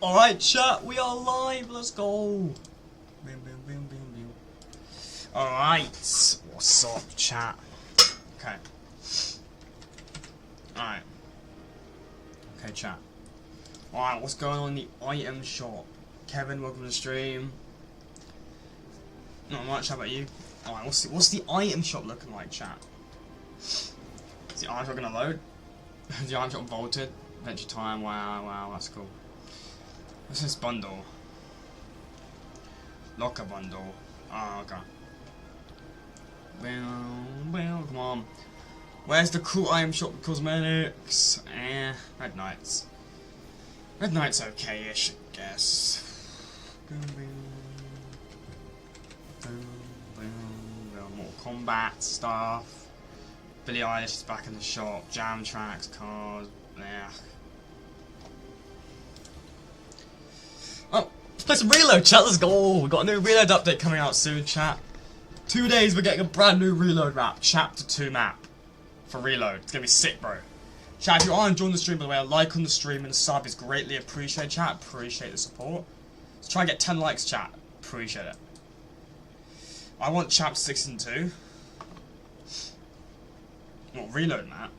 Alright, chat, we are live. Let's go. Alright. What's up, chat? Okay. Alright. Okay, chat. Alright, what's going on in the item shop? Kevin, welcome to the stream. Not much, how about you? Alright, what's the item shop looking like, chat? Is the item shop gonna load? Is the item shop vaulted? Adventure time, wow, that's cool. What's this bundle? Locker bundle. Oh, okay. Well, come on. Where's the cool item shop cosmetics? Red Knight's. Red Knight's okay-ish, I guess. Mortal Kombat stuff. Billie Eilish is back in the shop. Jam tracks, cars. Yeah. Oh, let's play some Reload, chat. Let's go. We've got a new Reload update coming out soon, chat. 2 days, we're getting a brand new Reload map. Chapter 2 map. For Reload. It's gonna be sick, bro. Chat, if you are enjoying the stream, by the way, a like on the stream and a sub is greatly appreciated, chat. Appreciate the support. Let's try and get 10 likes, chat. Appreciate it. I want Chapter 6 and 2. What, Reload map?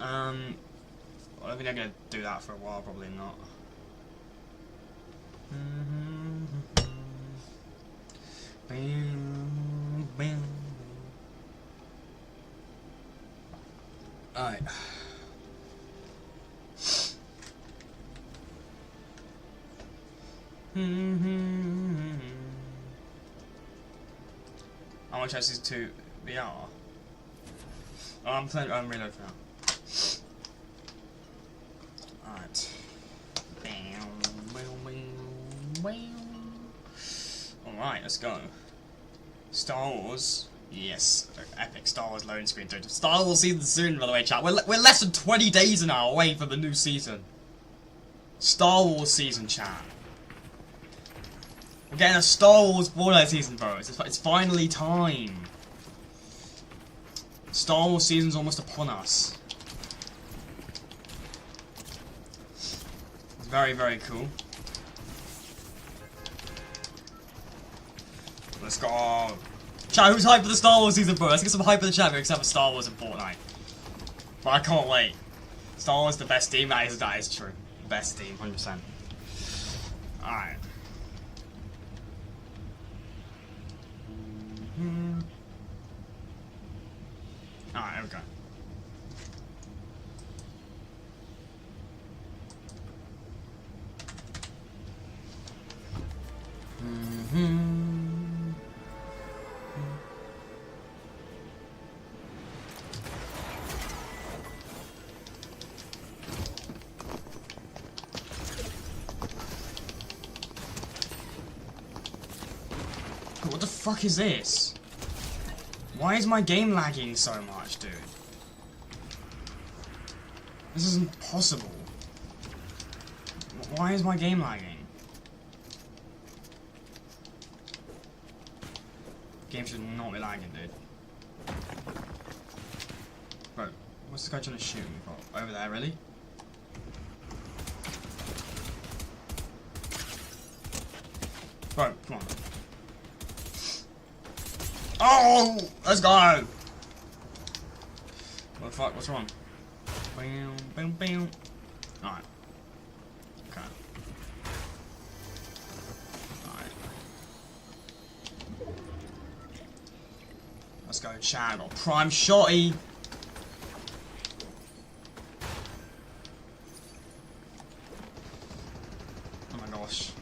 I don't think I'm gonna do that for a while, probably not. Alright. How much is 2 VR? Oh, I'm playing Reload for now. Alright. Alright, let's go. Star Wars. Yes. Epic Star Wars loading screen, dude. Star Wars season soon, by the way, chat. We're less than 20 days now away from the new season. Star Wars season, chat. We're getting a Star Wars Fortnite season, bro. It's finally time. Star Wars season's almost upon us. It's very, very cool. Let's go. Chat, who's hyped for the Star Wars season, bro? Let's get some hype in the chat except for Star Wars and Fortnite. But I can't wait. Star Wars is the best team. That is true. Best team, 100%. Alright. Alright, here we go. What the fuck is this? Why is my game lagging so much, dude? This isn't possible. Why is my game lagging? Game should not be lagging, dude. Bro, what's this guy trying to shoot me for? Over there, really? Bro, come on. Oh! Let's go! What the fuck? What's wrong? Bam, bam, bam. Alright. Okay. Alright. Let's go, chat. Got prime shotty. Oh my gosh.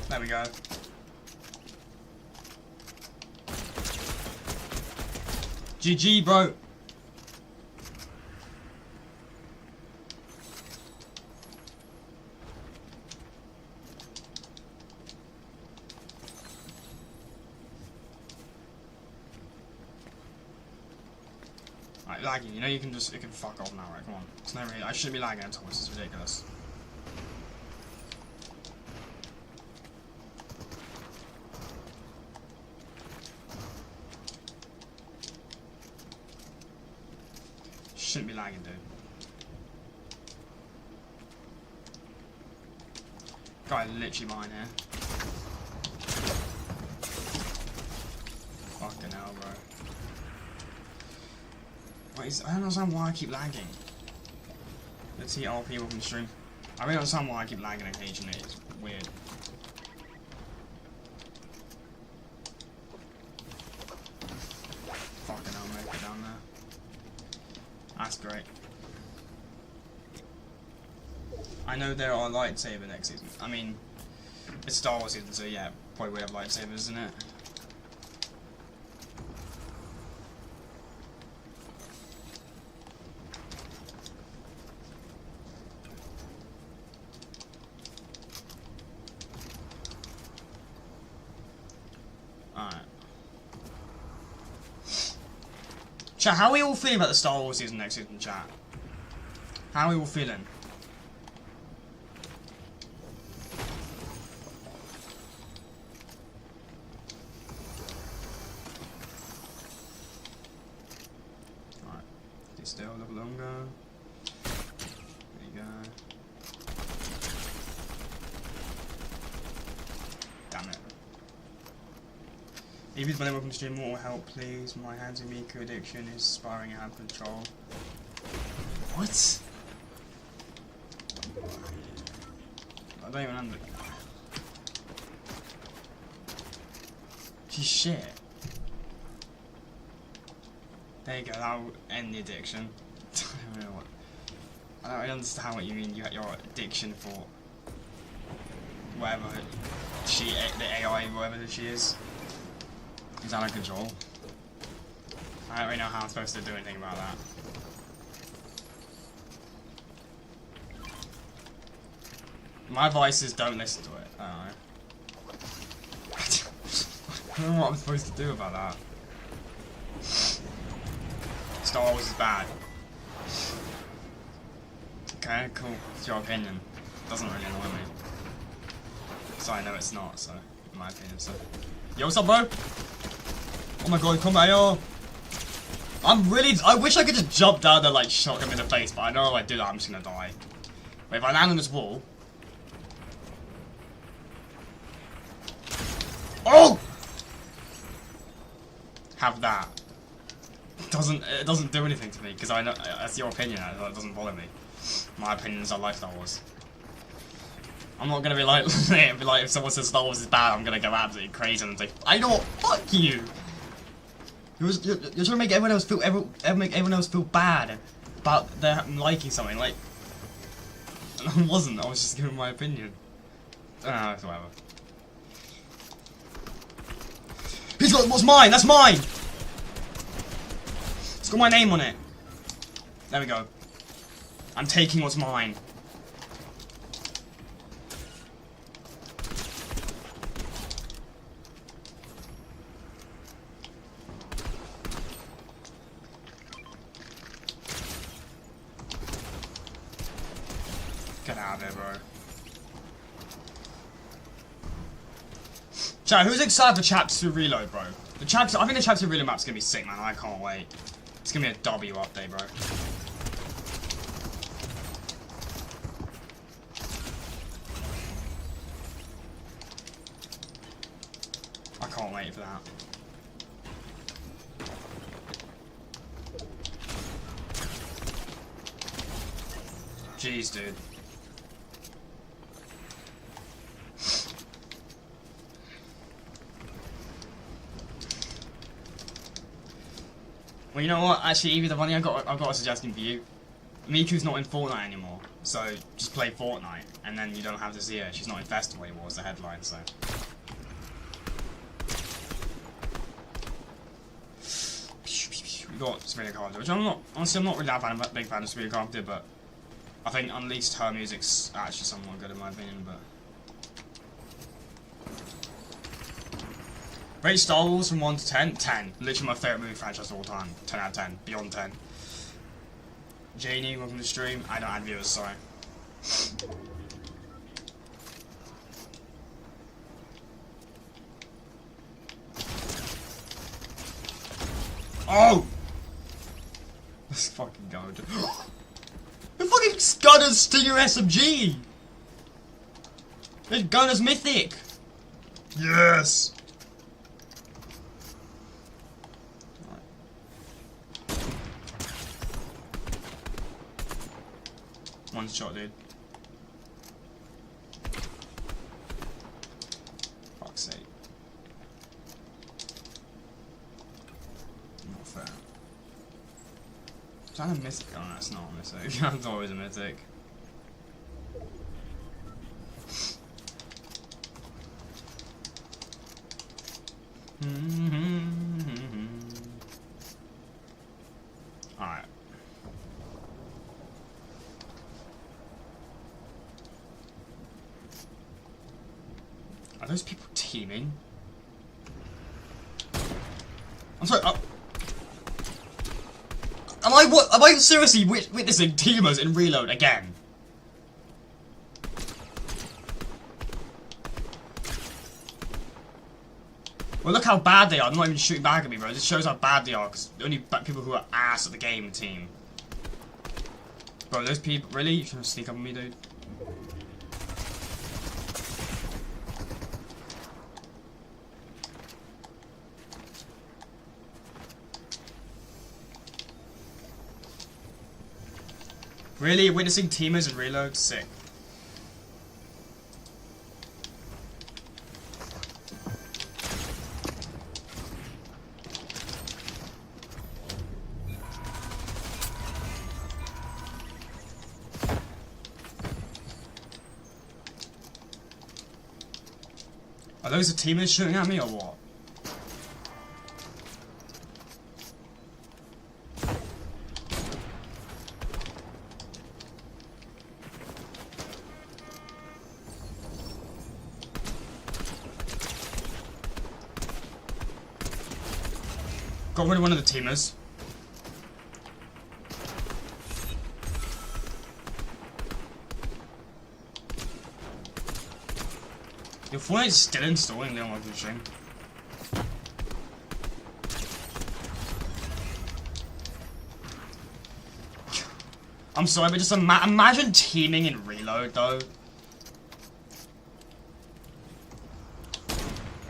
There we go. GG, bro. Alright, lagging. You know you can just, it can fuck off now, right? Come on. It's no really, I shouldn't be lagging at all. This is ridiculous. shouldn't be lagging, dude. Guy literally behind here. Fucking hell, bro. What is, I don't understand why I keep lagging. Let's see all people from the stream. I really don't understand why I keep lagging occasionally. It's weird. Fucking hell, make it down there. That's great. I know there are lightsaber next season. I mean, it's Star Wars season, so yeah, probably would have lightsabers, isn't it? Alright. Chat, how are we all feeling about the Star Wars season next season, chat? How are we all feeling? Still a little longer. There you go. Damn it. If you've been welcome to stream, more help please. My hands and Miku addiction is spiraling out of control. What? I don't even under. She's shit. There you go, that'll end the addiction. I don't know what. I don't really understand what you mean, you got your addiction for whatever the AI, whatever she is out of control. I don't really know how I'm supposed to do anything about that. My advice is don't listen to it. I don't know. I don't know what I'm supposed to do about that. Star Wars is bad. Okay, cool. It's your opinion. Doesn't really annoy me. So I know it's not, so in my opinion, so. Yo, what's up, bro? Oh my god, come back, yo. I wish I could just jump down there, like, shot him in the face, but I know if I do that, I'm just gonna die. But if I land on this wall. Oh! Have that. It doesn't do anything to me because I know that's your opinion. It doesn't bother me. My opinions are like Star Wars. I'm not gonna be like, if someone says Star Wars is bad, I'm gonna go absolutely crazy and say, I know what, fuck you. You're trying to make everyone else feel bad about them liking something. Like, I wasn't. I was just giving my opinion. Whatever. He's got what's mine. That's mine. It's got my name on it. There we go. I'm taking what's mine. Get out of there, bro. Chat, who's excited for Chapter 2 Reload, bro? I think the Chapter 2 Reload map's gonna be sick, man. I can't wait. It's gonna be a W update, bro. I can't wait for that. Jeez, dude. Well, you know what? Actually, Evie, the funny, I've got a suggestion for you. Miku's not in Fortnite anymore, so just play Fortnite, and then you don't have to see her. She's not in Festival anymore, as the headline, so. We got Sabrina Carpenter, which I'm not really that big fan of Sabrina Carpenter, but I think at least her music's actually somewhat good in my opinion, but. Rate Star Wars from 1 to 10? 10. Literally my favourite movie franchise of all time. 10 out of 10. Beyond 10. Janie, welcome to the stream. I don't add viewers, sorry. Oh! Let's fucking go. The fucking Gunner's Stinger SMG! The Gunner's Mythic! Yes! One shot, dude. Fuck's sake. Not fair. Is that a mythic? Oh, no, it's not a mythic. That's always a mythic. Alright. Are those people teaming? I'm sorry. Am I seriously witnessing teamers in Reload again? Well, look how bad they are. I'm not even shooting back at me, bro. This shows how bad they are, because only people who are ass at the game team. Bro, those people... Really? You trying to sneak up on me, dude? Really? Witnessing teamers in Reload? Sick. Are those the teamers shooting at me or what? Got rid of one of the teamers. Your Fortnite's still installing, Leon, like a shame. I'm sorry, but just imagine teaming in Reload, though.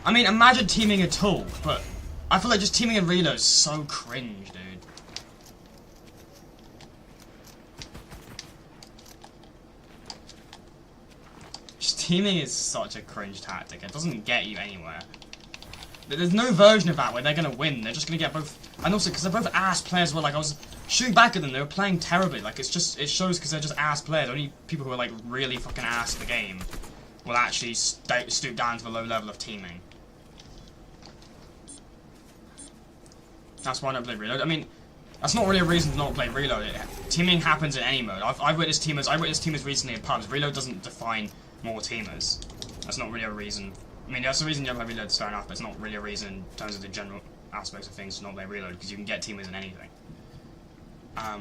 I mean, imagine teaming at all, but I feel like just teaming in Reload is so cringe, dude. Just teaming is such a cringe tactic. It doesn't get you anywhere. There's no version of that where they're gonna win. They're just gonna get both. And also, because they're both ass players, well, like, I was shooting back at them, they were playing terribly. Like, it shows because they're just ass players. Only people who are, like, really fucking ass at the game will actually stoop down to the low level of teaming. That's why I don't play Reload. I mean, that's not really a reason to not play Reload. Teaming happens in any mode. I've witnessed teamers. I witnessed teamers recently in pubs. Reload doesn't define more teamers. That's not really a reason. I mean, that's the reason you don't play Reload, it's fair enough, but it's not really a reason in terms of the general aspects of things to not play Reload, because you can get teamers in anything. But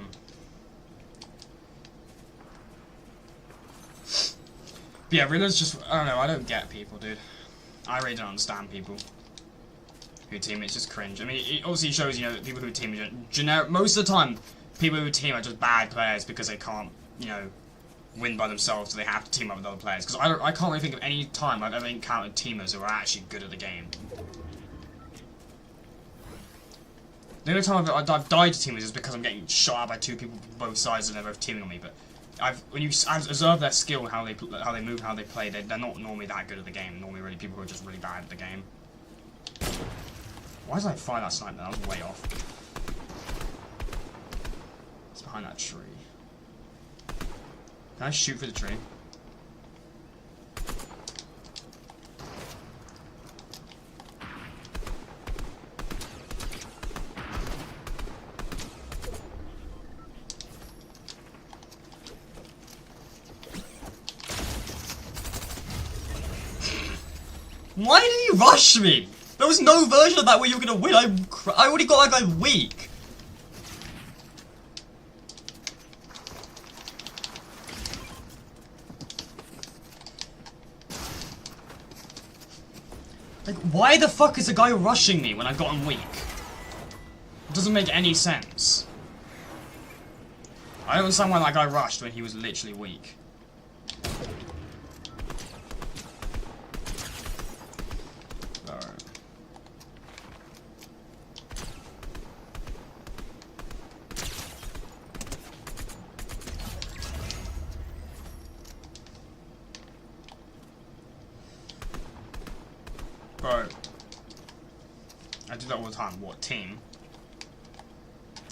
yeah, Reload's just, I don't know, I don't get people, dude. I really don't understand people who team. It's just cringe. I mean, it obviously shows, you know, that people who team are generic. Most of the time, people who team are just bad players because they can't, you know, win by themselves, so they have to team up with other players. Because I can't really think of any time I've ever encountered teamers who are actually good at the game. The only time I've died to teamers is because I'm getting shot at by two people from both sides and they're both teaming on me. But when you observe their skill and how they move, how they play, they're not normally that good at the game. Normally, really people who are just really bad at the game. Why did I fire that sniper? That was way off. It's behind that tree. Can I shoot for the tree? Why did you rush me? There was no version of that where you were gonna win. I already got that guy weak. Like, why the fuck is a guy rushing me when I got him weak? It doesn't make any sense. I don't understand why that guy rushed when he was literally weak. Alright. Bro. I do that all the time. What, team?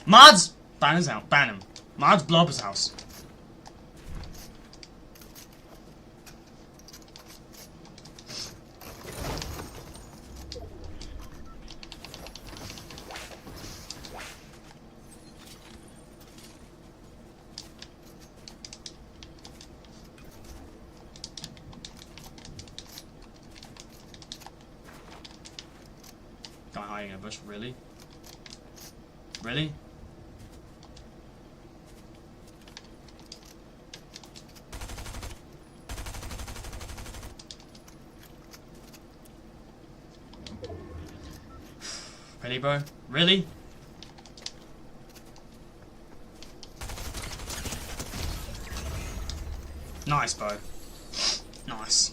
Mads! Ban his out. Ban him. Mads, blow up his house. Guy hiding in a bush, really? Really? Really, bro? Really? Nice, bro. Nice.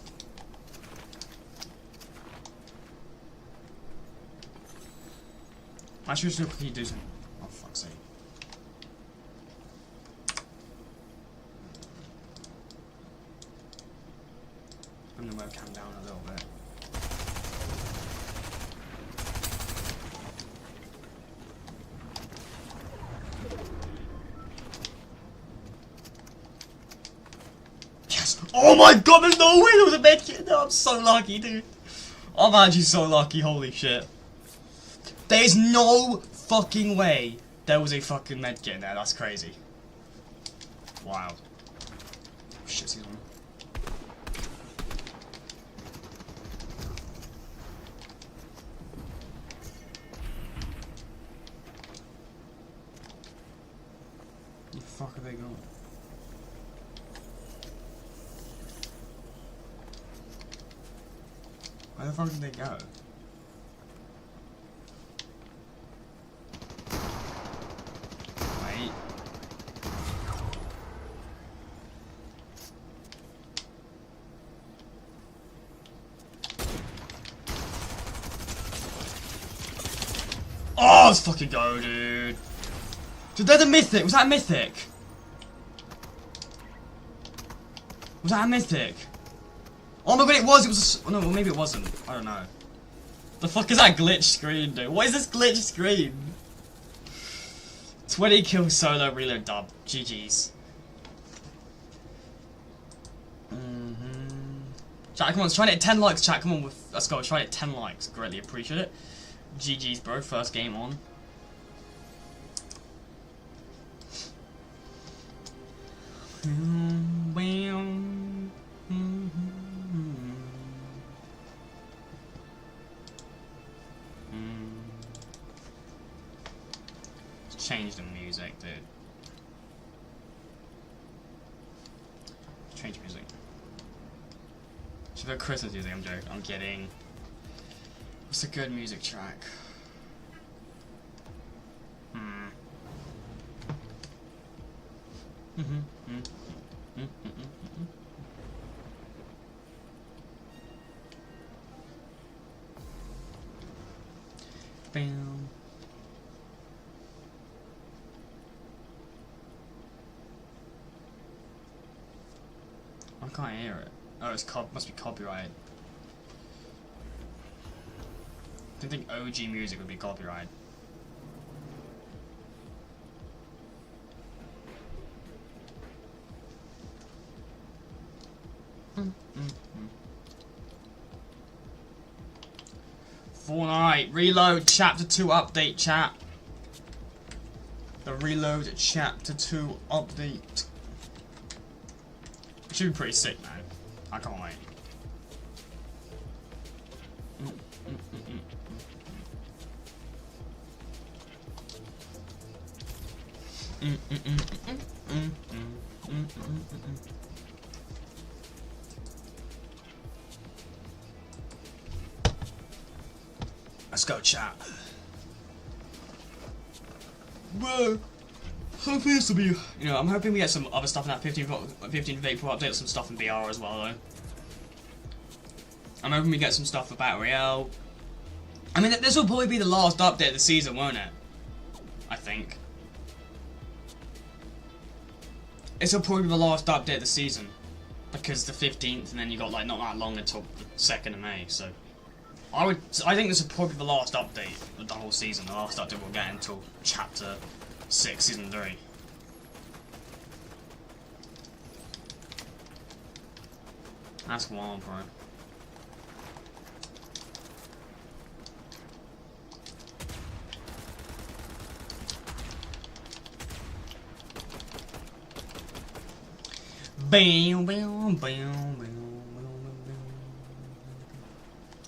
I should still quickly do something. Oh, fuck's sake. Bring the webcam down a little bit. Yes! Oh my god, there's no way there was a medkit! No, I'm so lucky, dude. I'm actually so lucky, holy shit. There's no fucking way there was a fucking medkit in there, that's crazy. Wild. Oh, shit, he's on. Where the fuck are they going? Where the fuck did they go? Wait. Oh, let's fucking go, dude. Dude, they're the mythic. Was that a mythic? Was that a mythic? Oh my god, it was. It was. Oh no, well, maybe it wasn't. I don't know. The fuck is that glitch screen, dude? What is this glitch screen? 20 kill solo reload dub. GG's. Chat, come on, let's try to hit 10 likes, chat. Come on, let's go. Let's try to hit 10 likes. Greatly appreciate it. GG's, bro. First game on. Change the music, dude. Change music. Should be a Christmas music, I'm joking. I'm kidding. What's a good music track? Bam. I can't hear it. Oh, it's must be copyright. I don't think OG music would be copyright. Fortnite Reload Chapter 2 update, chat. The Reload Chapter 2 update. It should be pretty sick, man. I can't wait. Let's go, chat. Whoa. Hopefully this will be, I'm hoping we get some other stuff in that 15 of April update, some stuff in BR as well though. I'm hoping we get some stuff for Battle Royale. I mean, this will probably be the last update of the season, won't it? I think. This will probably be the last update of the season. Because the 15th, and then you got like not that long until the 2nd of May, so. I think this is probably the last update of the whole season, the last update we'll get until Chapter 6, Season 3. That's wild, bro. Bam, bam, bam, bam.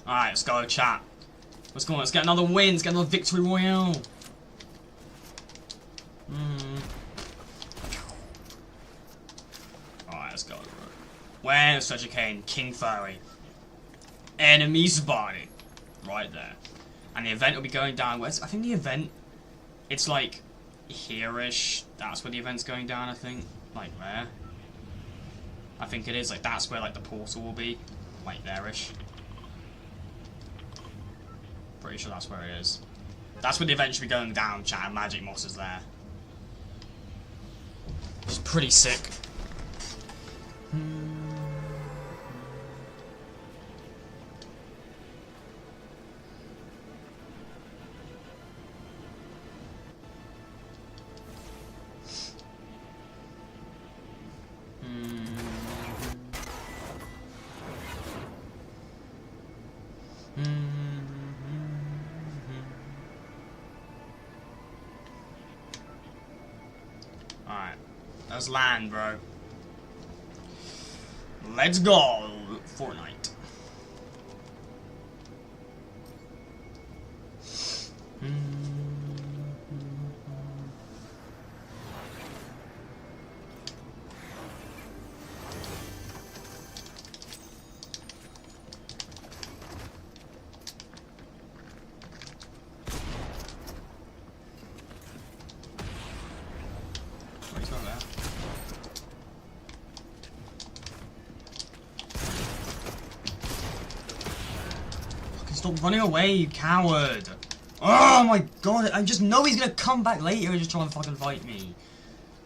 Alright, let's go, chat. Let's go on, let's get another win, let's get another victory royale. Alright, let's go, bro. Where's Treasure Cane? King Furry. Enemy spotted. Right there. And the event will be going down. I think the event, it's like here-ish. That's where the event's going down, I think. Like there. I think it is, like that's where like the portal will be. Like there-ish. Pretty sure that's where it is. That's where the event should be going down, chat, and Magic Moss is there. It's pretty sick. Alright. Let's land, bro. Let's go! Fortnite. Stop running away, you coward! Oh my god, I just know he's gonna come back later and just try and fucking fight me.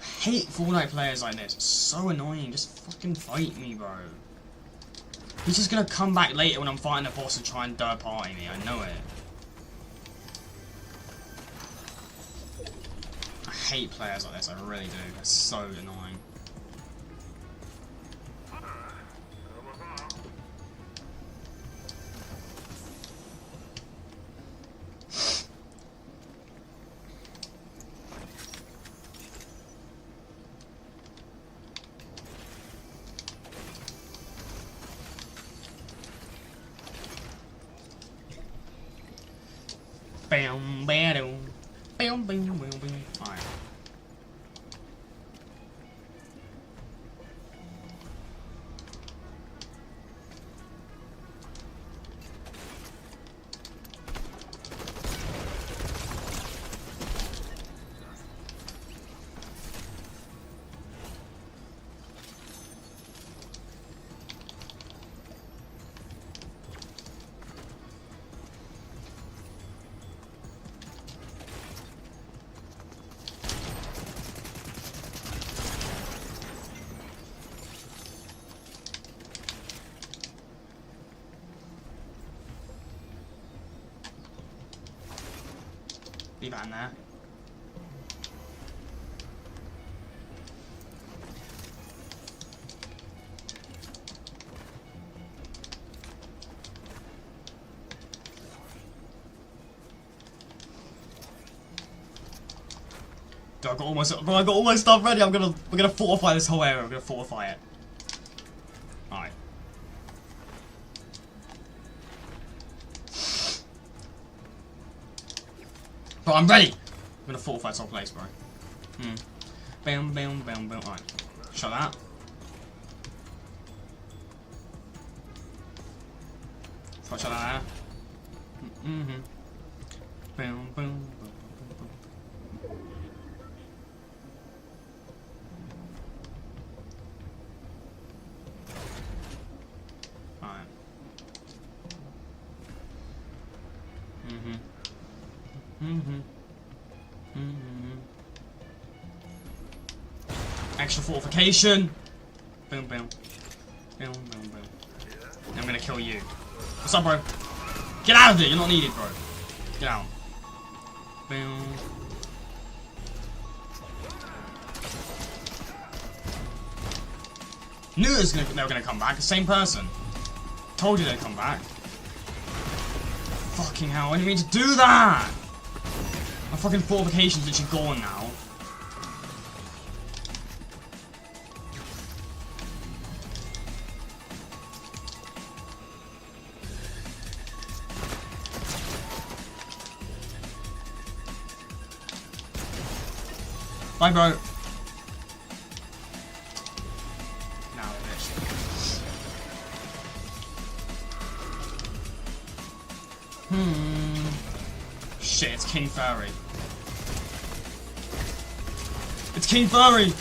I hate Fortnite players like this. It's so annoying. Just fucking fight me, bro. He's just gonna come back later when I'm fighting the boss and try and third party me. I know it. I hate players like this. I really do. It's so annoying. Bam, bam, bam, bam, bam, bam. Alright. Leave that in there. Dude, I got all my stuff ready. We're gonna fortify this whole area. We're gonna fortify it. Alright. Bro, I'm ready! I'm gonna fortify this whole place, bro. Bam, bam, bam, bam. Alright. Shut that. Shut that there. Bam, boom, boom, boom, boom. Extra fortification. Boom, boom. Boom, boom, boom. And I'm gonna kill you. What's up, bro? Get out of there! You're not needed, bro. Get out. Boom. Knew they were gonna come back. The same person. Told you they'd come back. Fucking hell! I didn't mean to do that. My fucking fortification's literally gone now. Bye, bro. Now, bitch. Shit, it's King Furry. It's King Furry!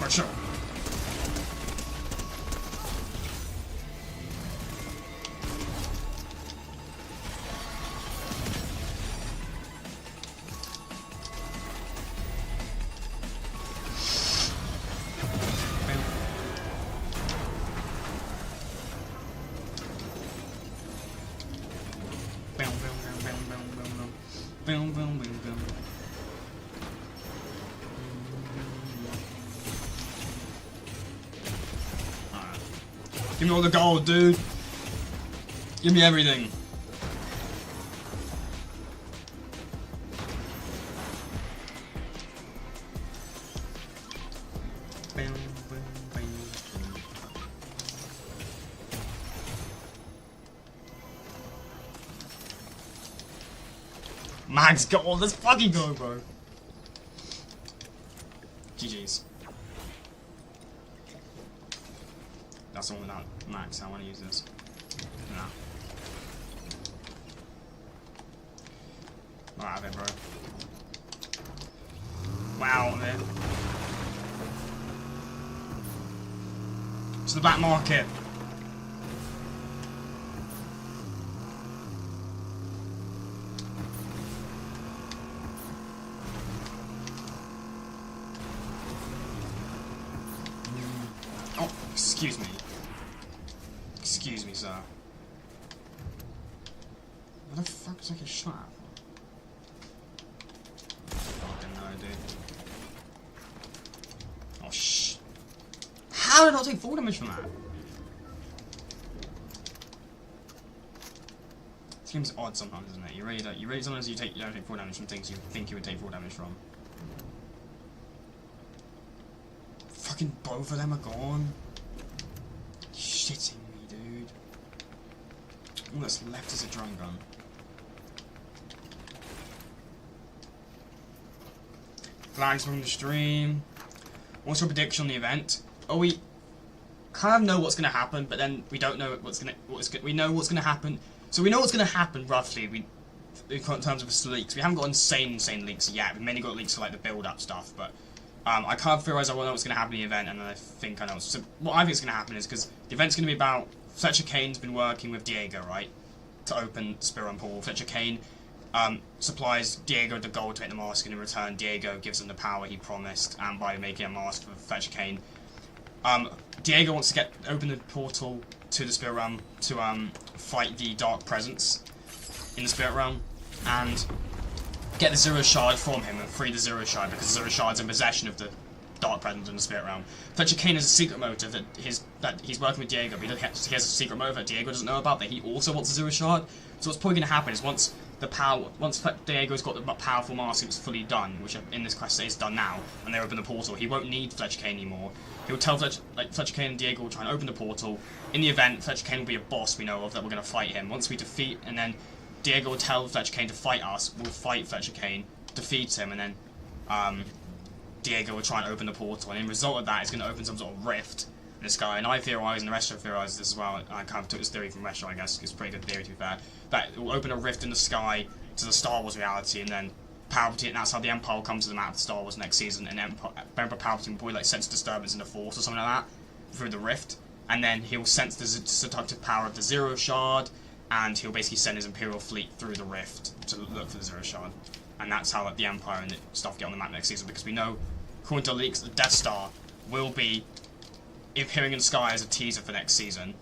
Sure. Boom, boom, boom, boom, boom. Give me all the gold, dude. Give me everything. Max gold, let's fucking go, bro. GG's. That's the one without max. I want to use this. Nah. Not out of it, bro. Wow, man. To the back market. Oh, excuse me. Excuse me, sir. What the fuck is I get shot at? Fucking no, dude. Oh, shh. How did I not take full damage from that? This game's odd sometimes, isn't it? You really sometimes you don't take full damage from things you think you would take full damage from. Fucking both of them are gone. Shitting me, dude. All that's left is a drum gun. Flags from the stream. What's your prediction on the event? Oh, we kind of know what's gonna happen, but then we don't know we know what's gonna happen. So we know what's gonna happen roughly. In terms of leaks, we haven't got insane leaks yet. We've mainly got leaks for like the build-up stuff, but I kind of theorize I know what's going to happen in the event, and I think I know. So what I think is going to happen is, because the event's going to be about Fletcher Kane's been working with Diego, right, to open Spirit and Pool. Fletcher Kane supplies Diego the gold to make the mask, and in return Diego gives him the power he promised, and by making a mask for Fletcher Kane. Diego wants to open the portal to the Spirit Realm to fight the Dark Presence in the Spirit Realm, and get the Zero Shard from him and free the Zero Shard, because the Zero Shard's in possession of the Dark Presence in the Spirit Realm. Fletcher Kane has a secret motive that he's working with Diego, but he has a secret motive that Diego doesn't know about, that he also wants the Zero Shard. So what's probably going to happen is once Diego's got the powerful mask that's fully done, which in this quest is done now, and they open the portal, he won't need Fletcher Kane anymore. He'll tell Fletcher Kane and Diego will try and open the portal. In the event, Fletcher Kane will be a boss we know of that we're going to fight him. Once we defeat, and then Diego will tell Fletcher Kane to fight us, we'll fight Fletcher Kane, defeat him, and then Diego will try and open the portal, and in result of that, it's going to open some sort of rift in the sky. And I theorize, and the rest of theorize this as well. I kind of took this theory from Resha, I guess, it's a pretty good theory to be fair. That it will open a rift in the sky to the Star Wars reality, and then Palpatine, and that's how the Empire will come to the map of Star Wars next season, and Emperor Palpatine will probably like sense disturbance in the Force or something like that through the rift, and then he'll sense the seductive power of the Zero Shard, and he'll basically send his Imperial fleet through the rift to look for the Zero Shard, and that's how like, the Empire and the stuff get on the map next season, because we know, according to leaks, the Death Star will be appearing in the sky as a teaser for next season.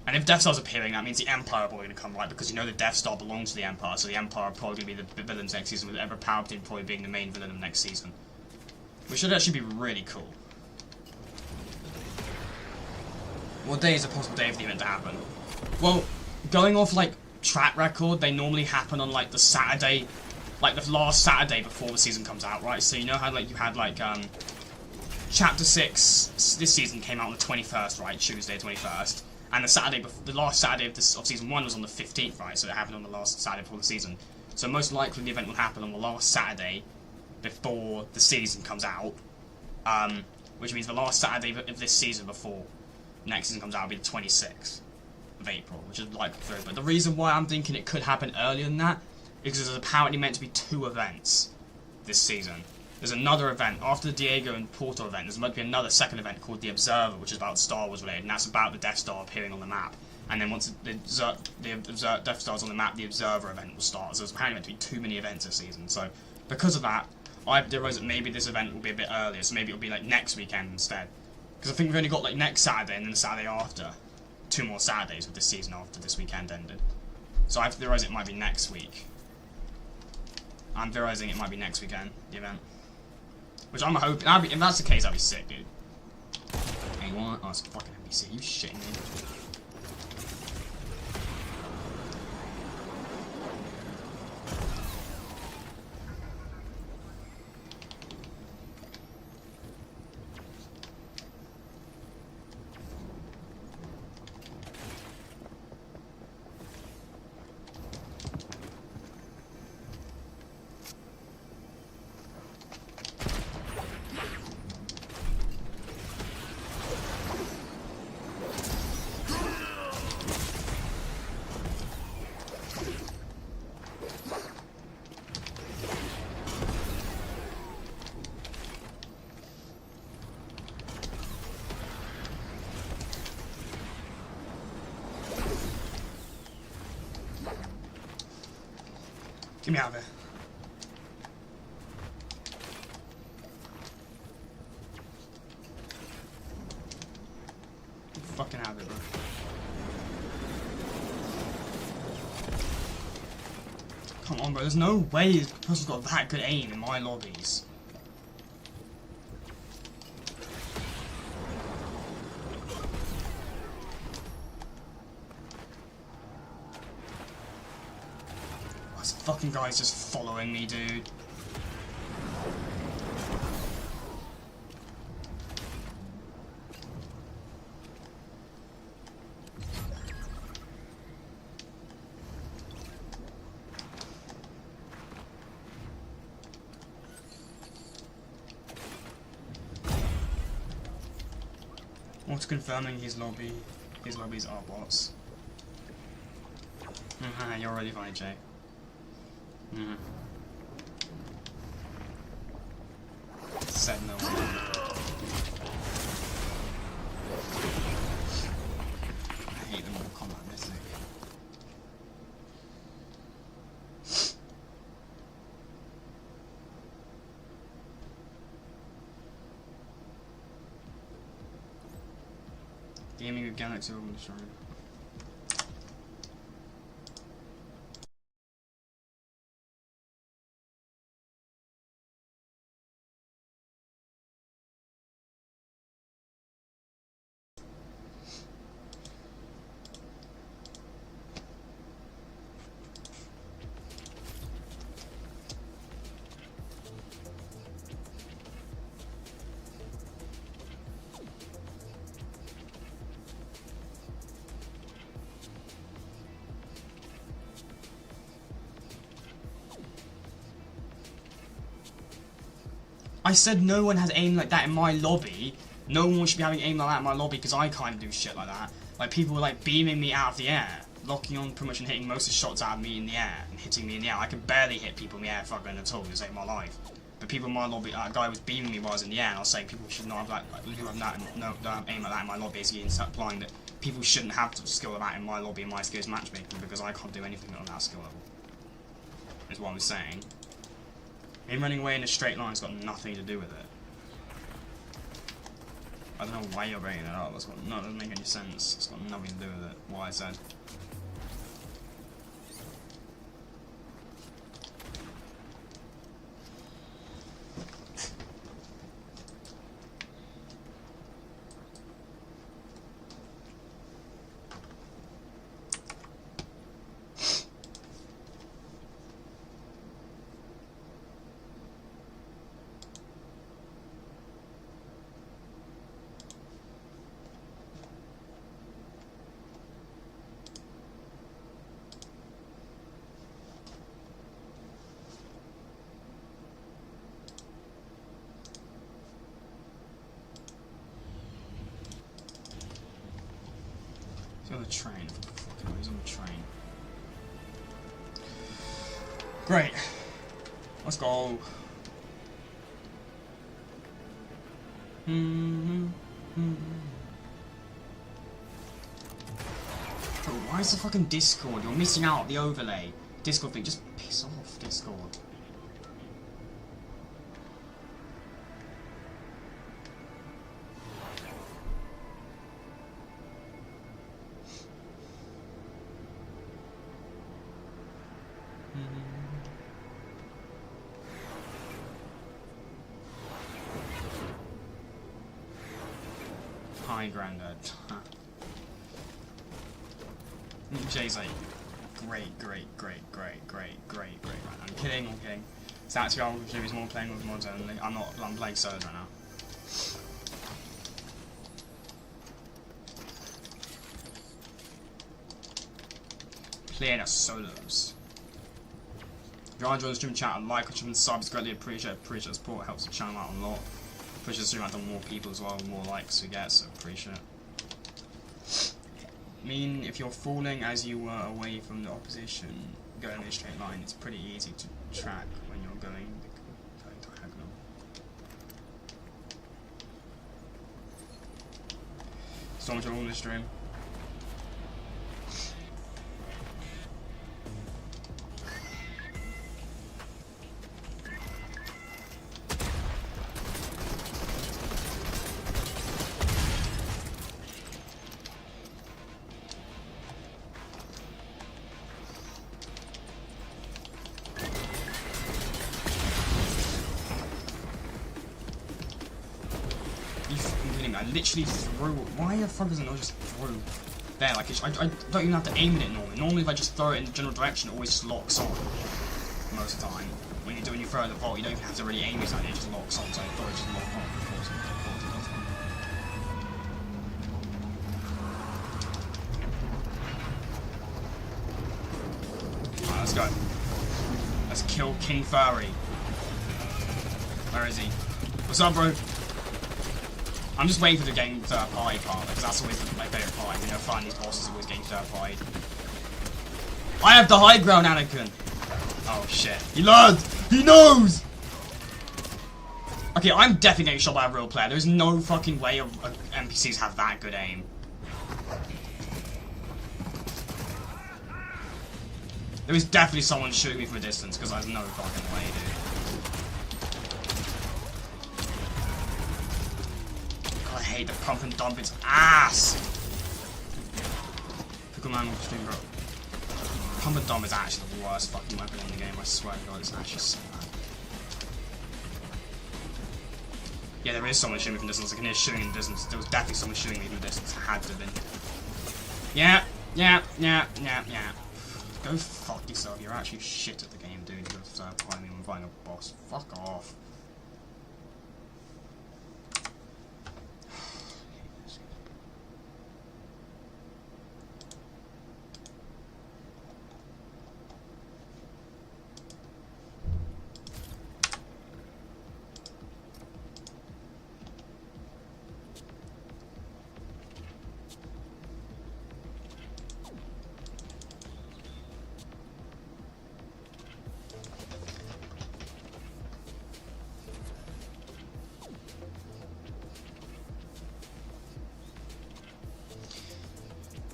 And if Death Star's appearing, that means the Empire are probably going to come, right? Because you know the Death Star belongs to the Empire, so the Empire are probably going to be the villains next season, with Emperor Palpatine probably being the main villain of next season. Which should actually be really cool. What day is a possible day for the event to happen? Well, going off, like, track record, they normally happen on, like, the Saturday, like, the last Saturday before the season comes out, right? So you know how, like, you had, like, Chapter 6 this season came out on the 21st, right? Tuesday, 21st. And the last Saturday of Season 1 was on the 15th, right? So it happened on the last Saturday before the season. So most likely the event will happen on the last Saturday before the season comes out. Which means the last Saturday of this season before next season comes out will be the 26th of April, which is like very. But the reason why I'm thinking it could happen earlier than that is because there's apparently meant to be 2 events this season. There's another event, after the Diego and Porto event, there's meant to be another second event called The Observer, which is about Star Wars related, and that's about the Death Star appearing on the map. And then once the Death Star's on the map, the Observer event will start. So there's apparently meant to be too many events this season. So because of that, I've theorized that maybe this event will be a bit earlier, so maybe it'll be like next weekend instead. Because I think we've only got like next Saturday and then the Saturday after. 2 more Saturdays of this season after this weekend ended. So I've theorized it might be next week. I'm theorizing it might be next weekend, the event. Which I'm hoping, if that's the case, that'd be sick, dude. Hey, what? Oh, it's fucking NBC, you shitting me. Get me out of there. Get fucking out of there, bro. Come on, bro. There's no way this person's got that good aim in my lobbies. This fucking guy's just following me, dude. What's confirming his lobbies are bots. You're already fine, Jay. Said no one. I hate the Mortal Kombat Mythic. Gaming with Galaxy over the shrine. I said no one has aim like that in my lobby. No one should be having aim like that in my lobby because I can't do shit like that. Like, people were like beaming me out of the air. locking on pretty much and hitting most of the shots out of me in the air and hitting me in the air. I can barely hit people in the air fucking at all to save my life. But people in my lobby, a guy was beaming me while I was in the air, and I was saying people should not have who have that, no, don't aim like that in my lobby, basically implying that people shouldn't have the skill of that in my lobby and my skill is matchmaking because I can't do anything on that skill level. Is what I'm saying. Him running away in a straight line's got nothing to do with it. I don't know why you're bringing it up. That doesn't make any sense. It's got nothing to do with it. What I said. He's on the train. Fucking he's on the train. Great. Let's go. Bro, why is the fucking Discord? You're missing out the overlay. Discord thing. Just piss off, Discord. Hi, Grandad. Jay's like, great. I'm kidding. It's actually all he's more playing with mods only. I'm playing solos right now. Playing as solos. If you are enjoying the stream chat, like, comment, and subs, greatly appreciate the support, helps the channel out a lot. Pushes the stream out to more people as well, more likes we get, so appreciate it. I mean, if you're falling as you were away from the opposition, going in a straight line, it's pretty easy to track when you're going diagonal. So much on this stream. I literally threw. Why the fuck doesn't it just throw there? Like, I don't even have to aim at it normally. Normally, if I just throw it in the general direction, it always just locks on. Most of the time. When you throw the vault, you don't even have to really aim it at it, it just locks on. So I thought it just locked on. Alright, let's go. Let's kill King Furry. Where is he? What's up, bro? I'm just waiting for the getting third party part, because that's always my favourite part. You know, fighting these bosses always getting third party. I have the high ground, Anakin! Oh shit. He learned! He knows! Okay, I'm definitely getting shot by a real player. There's no fucking way NPCs have that good aim. There is definitely someone shooting me from a distance, because there's no fucking way, dude. I hate the pump and dump, it's ass! Pickle man on stream, bro. Pump and dump is actually the worst fucking weapon in the game, I swear to god, it's actually so bad. Yeah, there is someone shooting me from distance, I can hear shooting in the distance. There was definitely someone shooting me from distance, it had to have been. Yeah. Go fuck yourself, you're actually shit at the game, dude. You're fighting me and fighting a boss. Fuck off.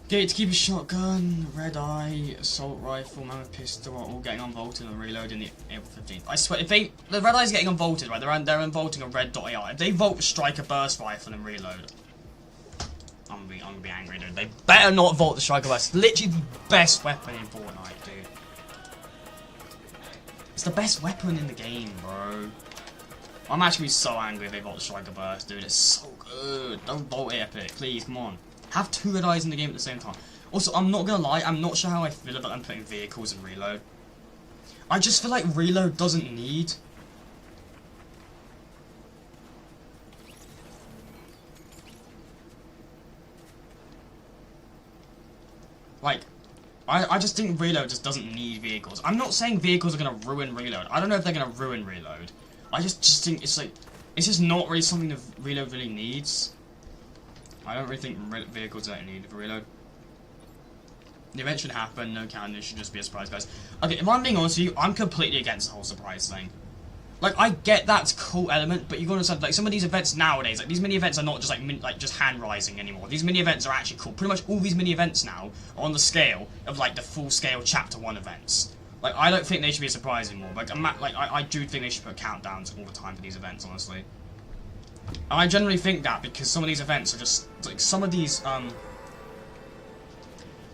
Gatekeeper shotgun, red eye, assault rifle, mammoth pistol are all getting unvaulted and reloading the April 15th. I swear, if the red eye's getting unvaulted, right? They're unvaulting a red dot AR. If they vault the striker burst rifle and reload, I'm gonna be angry, dude. They better not vault the striker burst. It's literally the best weapon in Fortnite, dude. It's the best weapon in the game, bro. I'm actually so angry if they vault the striker burst, dude. It's so good. Don't vault it, Epic, please. Come on. Have 2 red eyes in the game at the same time. Also, I'm not gonna lie, I'm not sure how I feel about them putting vehicles in reload. I just feel like reload doesn't need. Like, I just think reload just doesn't need vehicles. I'm not saying vehicles are gonna ruin reload. I don't know if they're gonna ruin reload. I just think it's like, it's just not really something that reload really needs. I don't really think vehicles don't need for reload. The event should happen, no countdown, it should just be a surprise, guys. Okay, if I'm being honest with you, I'm completely against the whole surprise thing. Like, I get that's a cool element, but you gotta understand, like, some of these events nowadays, like, these mini events are not just, like, just hand rising anymore. These mini events are actually cool. Pretty much all these mini events now are on the scale of, like, the full-scale Chapter 1 events. Like, I don't think they should be a surprise anymore. Like, I do think they should put countdowns all the time for these events, honestly. And I generally think that because some of these events are just, like, some of these,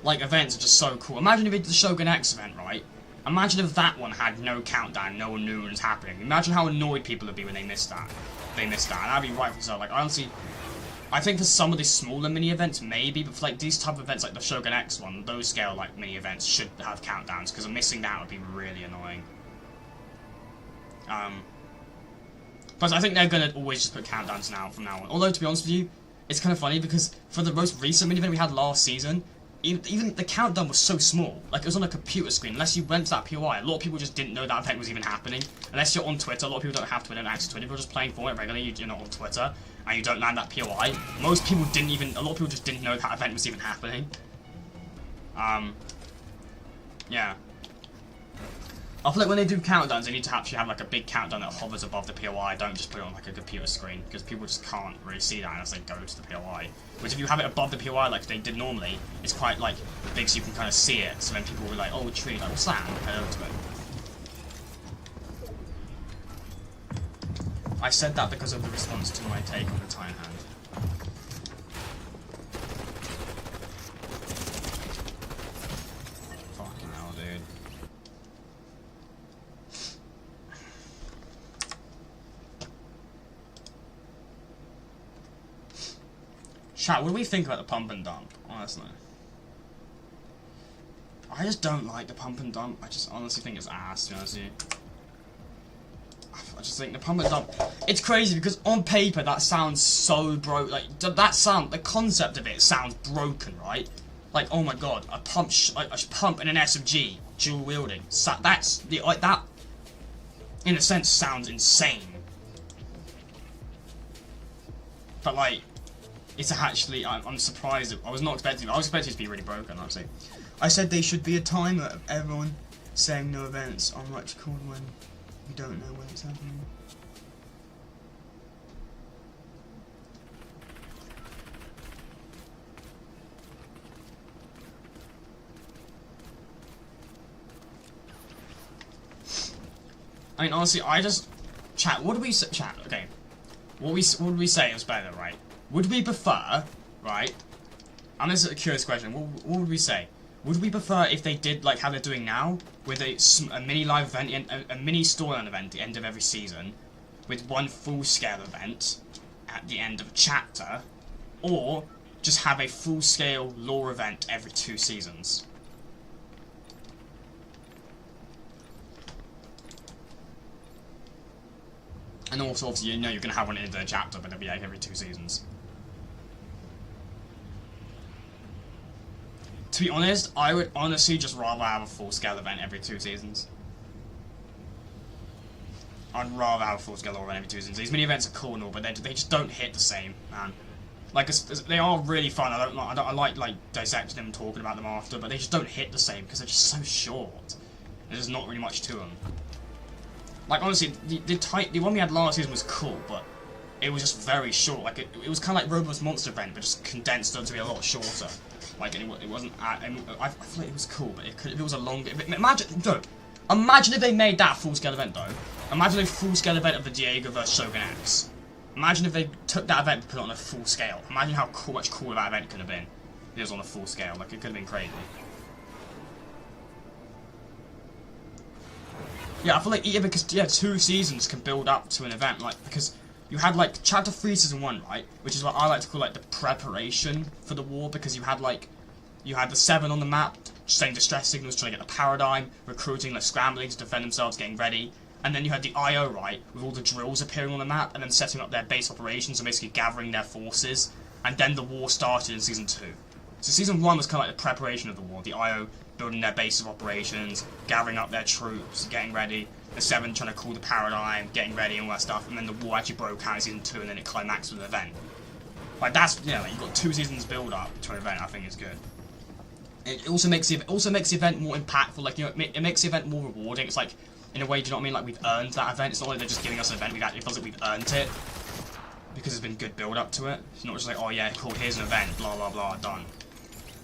like, events are just so cool. Imagine if it's the Shogun X event, right? Imagine if that one had no countdown, no one knew what was happening. Imagine how annoyed people would be when they missed that. And that'd be rightfully so. Like, honestly, I think for some of these smaller mini events, maybe, but for, like, these type of events, like the Shogun X one, those scale, like, mini events should have countdowns, because missing that would be really annoying. Plus, I think they're gonna always just put countdowns now from now on. Although, to be honest with you, it's kind of funny because for the most recent mini event we had last season, even the countdown was so small. Like, it was on a computer screen. Unless you went to that POI, a lot of people just didn't know that event was even happening. Unless you're on Twitter, a lot of people don't have Twitter, don't access Twitter. If you're just playing Fortnite regularly, you're not on Twitter, and you don't land that POI. Most people didn't even. A lot of people just didn't know that event was even happening. Yeah. I feel like when they do countdowns, they need to actually have like a big countdown that hovers above the POI. Don't just put it on like a computer screen, because people just can't really see that unless they go to the POI. Whereas if you have it above the POI like they did normally, it's quite like big so you can kind of see it. So then people will be like, oh, tree, like, what's that? And head over to it. I said that because of the response to my take on the Titan Hand. Fucking hell, dude. Chat, what do we think about the pump and dump, honestly? I just don't like the pump and dump. I just honestly think it's ass, to be honest with you. I just think the pump and dump, it's crazy because on paper that sounds so broke. Like, the concept of it sounds broken, right? Like, oh my god, a pump and an SMG, dual wielding. So that's the, like, that, in a sense, sounds insane. But like, it's actually, I'm surprised. I was not expecting. I was expecting it to be really broken. Honestly, I said they should be a timer of everyone saying no events are much called when we don't know when it's happening. I mean, honestly, chat. What do we say? Chat. Okay. What would we say is better, right? Would we prefer, right? And this is a curious question. What would we say? Would we prefer if they did like how they're doing now, with a mini live event, a mini storyline event at the end of every season, with one full-scale event at the end of a chapter, or just have a full-scale lore event every 2 seasons? And also, obviously, you know you're going to have one in the chapter, but it'll be like every 2 seasons. To be honest, I would honestly just rather have a full-scale event every 2 seasons. I'd rather have a full-scale event every 2 seasons. These mini-events are cool and all, but they just don't hit the same, man. Like, they are really fun. I like dissecting them and talking about them after, but they just don't hit the same because they're just so short. There's not really much to them. Like, honestly, the one we had last season was cool, but it was just very short. Like it was kind of like Robo's Monster Event, but just condensed to be a lot shorter. Like it wasn't. I feel like it was cool, but if it was a longer. Imagine if they made that full scale event though. Imagine a full scale event of the Diego vs Shogun X. Imagine if they took that event and put it on a full scale. Imagine how much cooler that event could have been. If it was on a full scale. Like it could have been crazy. Yeah, I feel like because 2 seasons can build up to an event, like because you had like Chapter 3 Season 1, right? Which is what I like to call like the preparation for the war, because you had the 7 on the map, sending distress signals, trying to get the paradigm, recruiting, like scrambling to defend themselves, getting ready. And then you had the IO, right, with all the drills appearing on the map, and then setting up their base operations and basically gathering their forces. And then the war started in Season 2. So Season 1 was kind of like the preparation of the war, the IO building their base of operations, gathering up their troops, getting ready, the 7 trying to call the paradigm, getting ready and all that stuff, and then the war actually broke out in Season 2, and then it climaxed with an event. Like that's, like you've got 2 seasons build up to an event. I think is good. It also makes the event more impactful. Like it makes the event more rewarding. It's like, in a way, do you know what I mean? Like we've earned that event. It's not like they're just giving us an event. It feels like we've earned it because there's been good build up to it. It's not just like, oh yeah, cool, here's an event, blah blah blah, done.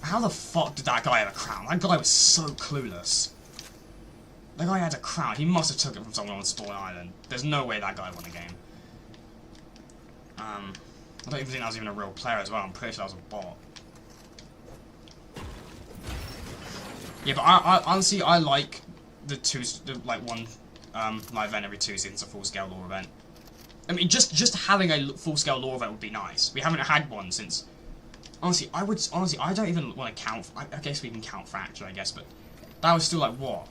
How the fuck did that guy have a crown? That guy was so clueless. That guy had a crown. He must have took it from someone on Spawn Island. There's no way that guy won the game. I don't even think that was even a real player as well. I'm pretty sure that was a bot. Yeah, but I honestly I like the one live event every 2 seasons, a full scale lore event. I mean, just having a full scale lore event would be nice. We haven't had one since. Honestly, I don't even want to count. I guess we can count Fracture, I guess, but that was still like what,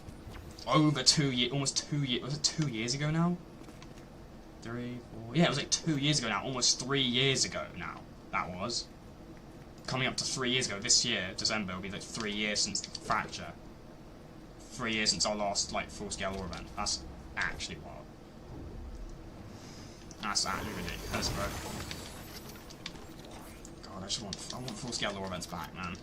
over 2 years, almost 2 years. Was it 2 years ago now? 3, 4. Yeah, it was like 2 years ago now. Almost 3 years ago now. That was coming up to 3 years ago. This year, December, will be like 3 years since Fracture. 3 years since our last like full scale lore event. That's actually wild. That's actually ridiculous, bro. I want full scale lore events back, man.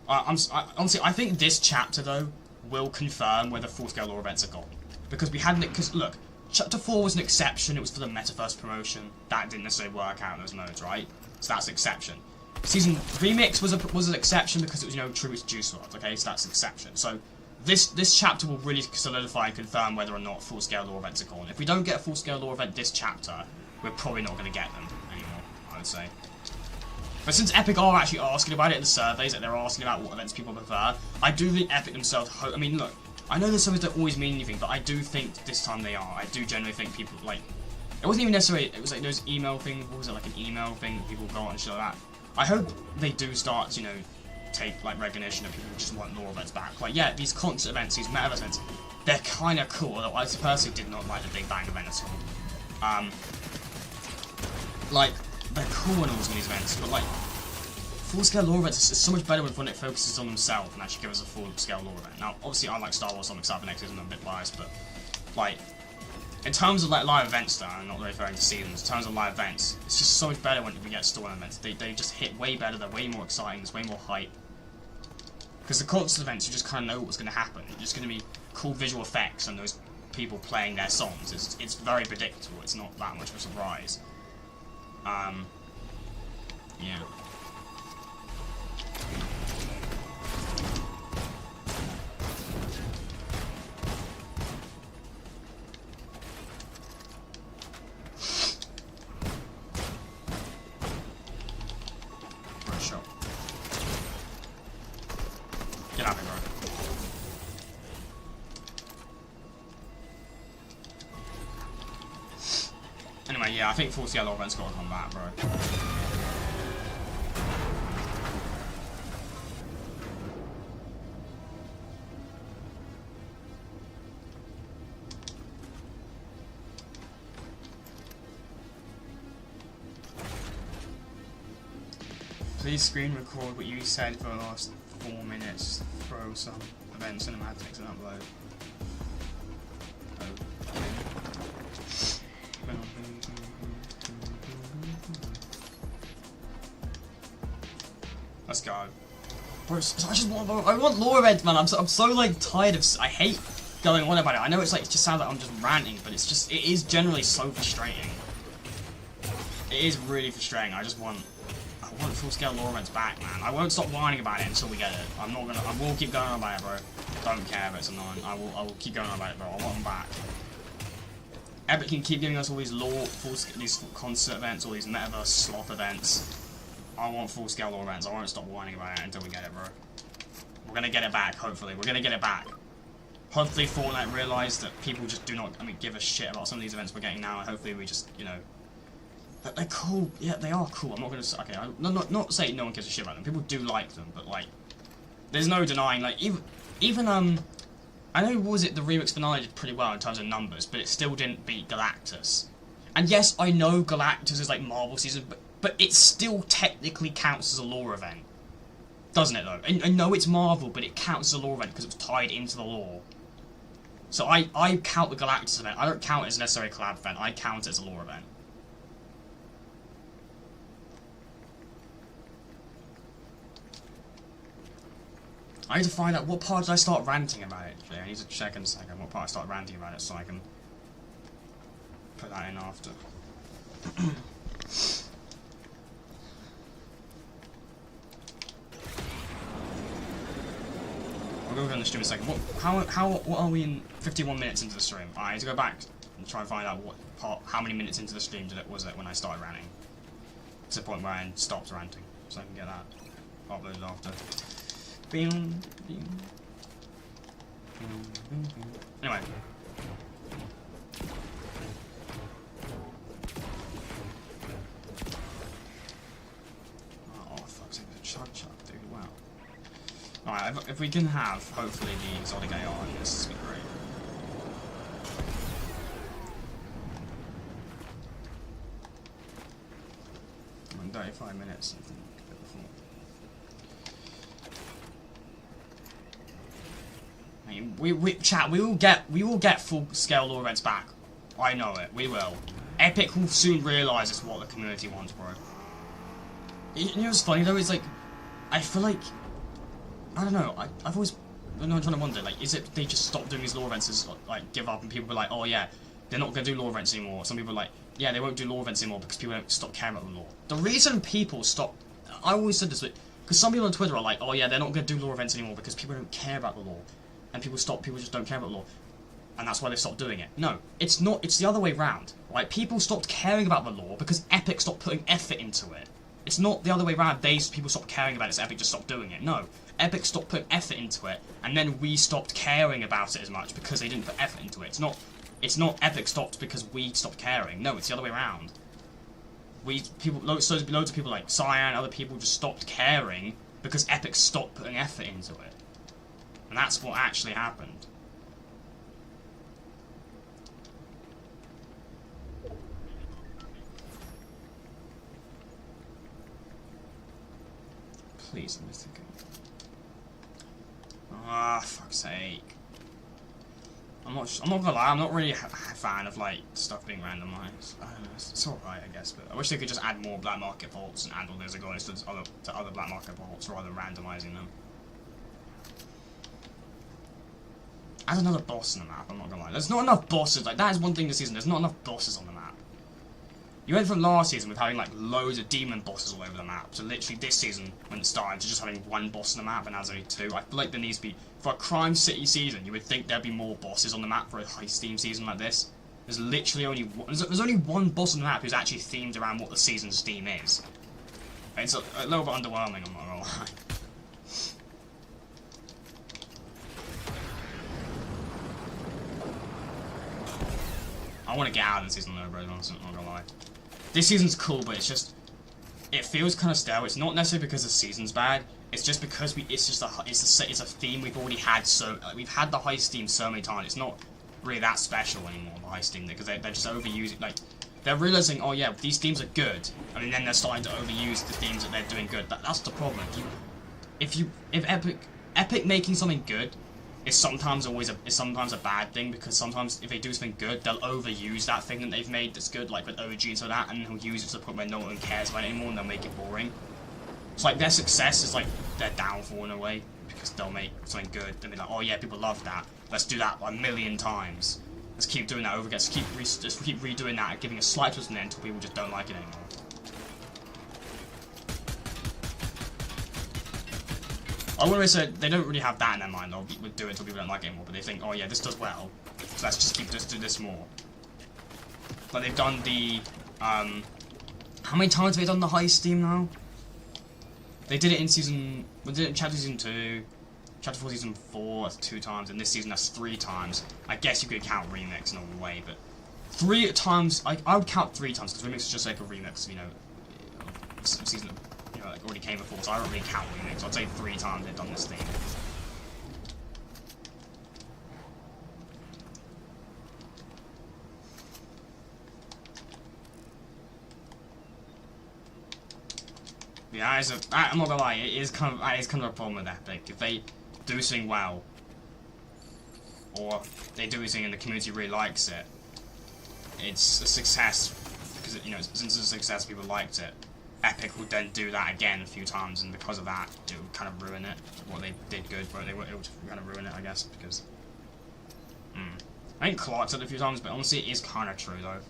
Honestly, I think this chapter though will confirm whether full scale lore events are gone, because we hadn't. Because look, chapter 4 was an exception. It was for the Metaverse promotion. That didn't necessarily work out in those modes, right? So that's an exception. Season Remix was an exception because it was Tribute to Juice WRLD. Okay, so that's an exception. So this chapter will really solidify and confirm whether or not full scale lore events are gone. If we don't get a full scale lore event this chapter, we're probably not going to get them anymore, I would say. But since Epic are actually asking about it in the surveys, that they're asking about what events people prefer, I do think Epic themselves I mean, look, I know the surveys don't always mean anything, but I do think this time they are. I do generally think people, like, it wasn't even necessarily, it was like those email things, what was it, like an email thing that people got and shit like that. I hope they do start to, take, like, recognition that people just want lore events back. Like, yeah, these concert events, these metaverse events, they're kind of cool, although I personally did not like the Big Bang event at all. Like, they're cool and all these events, but like, full-scale lore events is so much better when it focuses on themselves and actually gives us a full-scale lore event. Now, obviously, I like Star Wars, so I'm excited for next season, I'm a bit biased, but like, in terms of like live events, though, I'm not really referring to seasons. In terms of live events, it's just so much better when we get story events. They just hit way better. They're way more exciting. There's way more hype. Because the concert events, you just kind of know what's going to happen. It's just going to be cool visual effects and those people playing their songs. It's very predictable. It's not that much of a surprise. Yeah. For sure. Get out of here, bro. Anyway, yeah, I think 40 lore events got to come back, bro. Please screen record what you said for the last 4 minutes. Throw some event cinematics and upload. Let's go. Bro, I want lore events, man. I'm so like tired of. I hate going on about it. I know it's like it just sounds like I'm just ranting, but it is generally so frustrating. It is really frustrating. I want full-scale lore events back, man. I won't stop whining about it until we get it. I will keep going on about it, bro. Don't care if it's annoying. I will keep going on about it, bro. I want them back. Epic can keep giving us all these these concert events, all these metaverse sloth events. I want full-scale lore events. I won't stop whining about it until we get it, bro. We're gonna get it back, hopefully. We're gonna get it back. Hopefully Fortnite realised that people just do not, give a shit about some of these events we're getting now, and hopefully we just, you know... They're cool. Yeah, they are cool. I'm not gonna say... Okay, I'm not saying no one gives a shit about them. People do like them, but, like... There's no denying, like, even I know, was it the remix finale did pretty well in terms of numbers, but it still didn't beat Galactus. And yes, I know Galactus is, like, Marvel season, but it still technically counts as a lore event. Doesn't it, though? I know it's Marvel, but it counts as a lore event because it was tied into the lore. So I count the Galactus event. I don't count it as necessarily a collab event. I count it as a lore event. I need to find out what part did I start ranting about it. I need to check in a second what part I started ranting about it so I can put that in after. I'll go over on the stream in a second. What are we in 51 minutes into the stream? I need to go back and try and find out how many minutes into the stream was it when I started ranting. To the point where I stopped ranting, so I can get that uploaded after. Anyway. Oh, fuck's sake, the chug, dude, wow. Alright, if we can have, hopefully, the exotic AR on this would be great. I'm in 35 minutes, I think, a bit before. Chat, we will get full-scale lore events back. I know it, we will. Epic will soon realise it's what the community wants, bro. You know what's funny though, is like, I feel like, I don't know, I've always, I'm trying to wonder, like, is it they just stop doing these lore events and like give up and people be like, oh yeah, they're not going to do lore events anymore. Some people are like, yeah, they won't do lore events anymore because people don't stop caring about the lore. The reason people stop, I always said this, because some people on Twitter are like, oh yeah, they're not going to do lore events anymore because people don't care about the lore. And people just don't care about the lore. And that's why they stopped doing it. No, it's not, it's the other way round. Right? People stopped caring about the lore because Epic stopped putting effort into it. It's not the other way round, people stopped caring about it, so Epic just stopped doing it. No, Epic stopped putting effort into it, and then we stopped caring about it as much because they didn't put effort into it. It's not Epic stopped because we stopped caring. No, it's the other way around. Loads of people like Cyan, other people just stopped caring because Epic stopped putting effort into it. And that's what actually happened. Please, let me think. Ah, fuck's sake. I'm not gonna lie, I'm not really a fan of like stuff being randomized. I don't know, it's alright, I guess, but I wish they could just add more black market vaults and add all those guys to other black market vaults rather than randomizing them. Add another boss in the map, I'm not gonna lie. There's not enough bosses, like that is one thing this season, there's not enough bosses on the map. You went from last season with having like loads of demon bosses all over the map, to literally this season, when it started, to just having one boss on the map and now there's only two. I feel like there needs to be, for a Crime City season, you would think there'd be more bosses on the map for a heist theme season like this. There's literally only one, there's only one boss on the map who's actually themed around what the season's theme is. It's a little bit underwhelming, I'm not gonna lie. I want to get out of this season though, bro, I'm not gonna lie. This season's cool, but it's just, it feels kind of stale. It's not necessarily because the season's bad. It's just because it's a theme we've already had. So like, we've had the heist theme so many times. It's not really that special anymore, the heist theme, because they're just overusing. Like they're realizing, oh yeah, these themes are good, and then they're starting to overuse the themes that they're doing good. That's the problem. If Epic making something good is sometimes a bad thing, because sometimes if they do something good, they'll overuse that thing that they've made that's good, like with OG and so that, and they'll use it to the point where no one cares about it anymore and they'll make it boring. So like their success is like their downfall in a way, because they'll make something good, they'll be like, oh yeah, people love that, let's do that 1,000,000 times. Let's keep doing that over again, just keep redoing that and giving a slight twist on it until people just don't like it anymore. I wouldn't really say they don't really have that in their mind. They'll do it until people don't like it anymore, but they think, oh yeah, this does well, so let's just do this more. Like they've done the how many times have they done the heist theme now? They did it in season. We did it in chapter season 2, chapter 4, season 4. That's 2 times, and this season that's 3 times. I guess you could count remix in a way, but 3 times. I would count 3 times because remix is just like a remix. You know, season. Like already came before, so I don't really count remix. I'd say 3 times they've done this thing. Yeah, I'm not gonna lie, it is kind of a problem with Epic. If they do something well, or they do something and the community really likes it, it's a success because since it's a success, people liked it. Epic would then do that again a few times, and because of that, it would kind of ruin it. What they did good, but it would kind of ruin it, I guess, because I think Clark said it a few times, but honestly, it is kind of true though.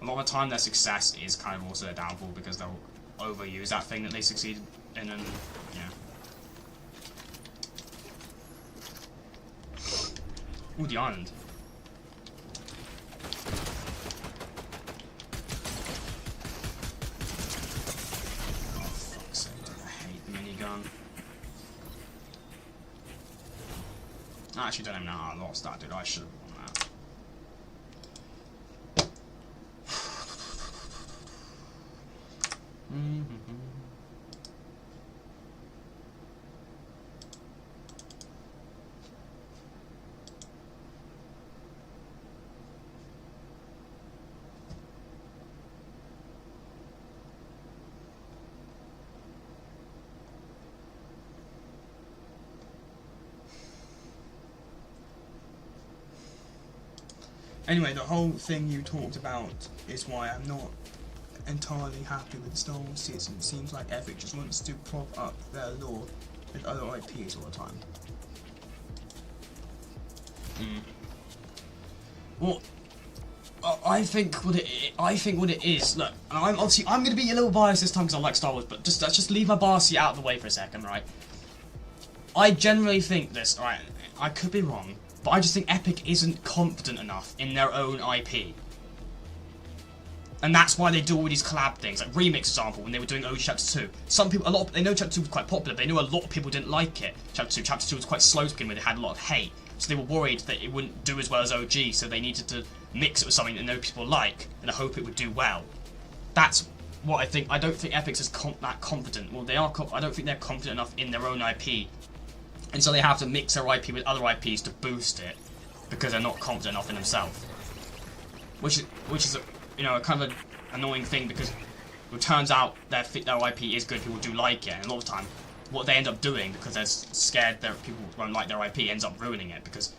A lot of the time, their success is kind of also their downfall because they'll overuse that thing that they succeeded in, and yeah. Ooh, the island. Oh, fuck's sake, I hate the minigun. I actually don't even know how I lost that, dude. I should have won that. Anyway, the whole thing you talked about is why I'm not entirely happy with the Star Wars season. It seems like Epic just wants to prop up their lore with other IPs all the time. Well, I think what it is. Look, I'm going to be a little biased this time because I like Star Wars, but let's just leave my bias out of the way for a second, right? I generally think this, right? I could be wrong, but I just think Epic isn't confident enough in their own IP. And that's why they do all these collab things, like Remix example, when they were doing OG Chapter 2. Some people, they know Chapter 2 was quite popular, but they knew a lot of people didn't like it. Chapter 2 was quite slow to begin with, it had a lot of hate. So they were worried that it wouldn't do as well as OG, so they needed to mix it with something that no people like, and hope it would do well. That's what I think. I don't think Epic's is that confident. Well, they are. I don't think they're confident enough in their own IP, and so they have to mix their IP with other IPs to boost it, because they're not confident enough in themselves. Which is a kind of an annoying thing, because it turns out their IP is good, people do like it, and a lot of the time, what they end up doing, because they're scared that people won't like their IP, ends up ruining it, because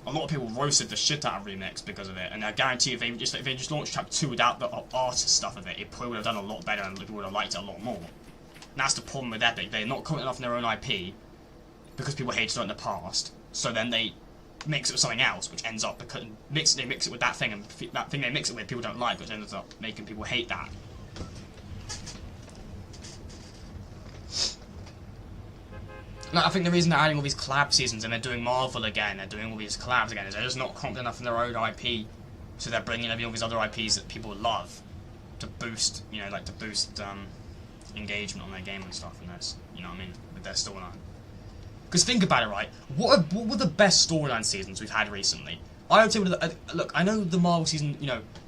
a lot of people roasted the shit out of Remix because of it, and I guarantee if they just launched Chapter 2 without the artist stuff of it, it probably would have done a lot better and people would have liked it a lot more. And that's the problem with Epic. They're not confident enough in their own IP because people hated it in the past, so then they mix it with something else, which ends up because they mix it with that thing, and that thing they mix it with people don't like, which ends up making people hate that. Like, I think the reason they're adding all these collab seasons and they're doing Marvel again, they're doing all these collabs again, is they're just not confident enough in their own IP, so they're bringing in all these other IPs that people love to boost, engagement on their game and stuff, and that's, you know what I mean, with their storyline. Because think about it, right? What were the best storyline seasons we've had recently? I would say, look, I know the Marvel season,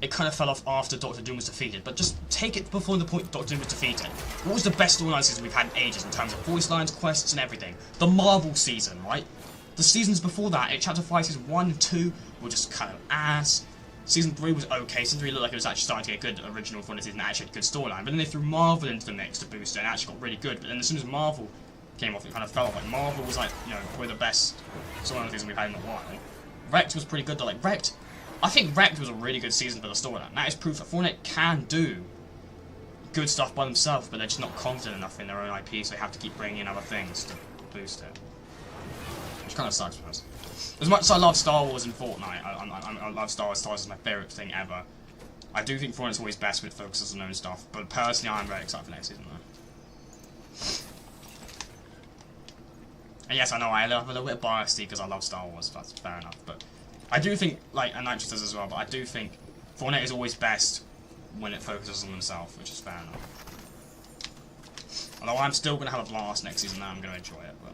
it kind of fell off after Doctor Doom was defeated, but just take it before the point Doctor Doom was defeated. What was the best storyline season we've had in ages in terms of voice lines, quests, and everything? The Marvel season, right? The seasons before that, Chapter 5, Season 1 and 2 were just kind of ass. Season 3 was okay. Season 3 looked like it was actually starting to get good original for the season, actually had a good storyline. But then they threw Marvel into the mix to boost it, and it actually got really good. But then as soon as Marvel came off, it kind of fell off. Like, Marvel was like, probably the best storyline season we've had in a while. Wrecked was pretty good though. Like, I think Wrecked was a really good season for the storyline. That is proof that Fortnite can do good stuff by themselves, but they're just not confident enough in their own IP, so they have to keep bringing in other things to boost it. Which kind of sucks for us. As much as I love Star Wars and Fortnite, I love Star Wars. Star Wars is my favourite thing ever. I do think Fortnite's always best when it focuses on their own stuff, but personally I'm very excited for next season though. And yes, I know I have a little bit of bias because I love Star Wars. That's fair enough. But I do think, like, and Nitrous does as well. But I do think Fortnite is always best when it focuses on themselves, which is fair enough. Although I'm still gonna have a blast next season, and I'm gonna enjoy it. But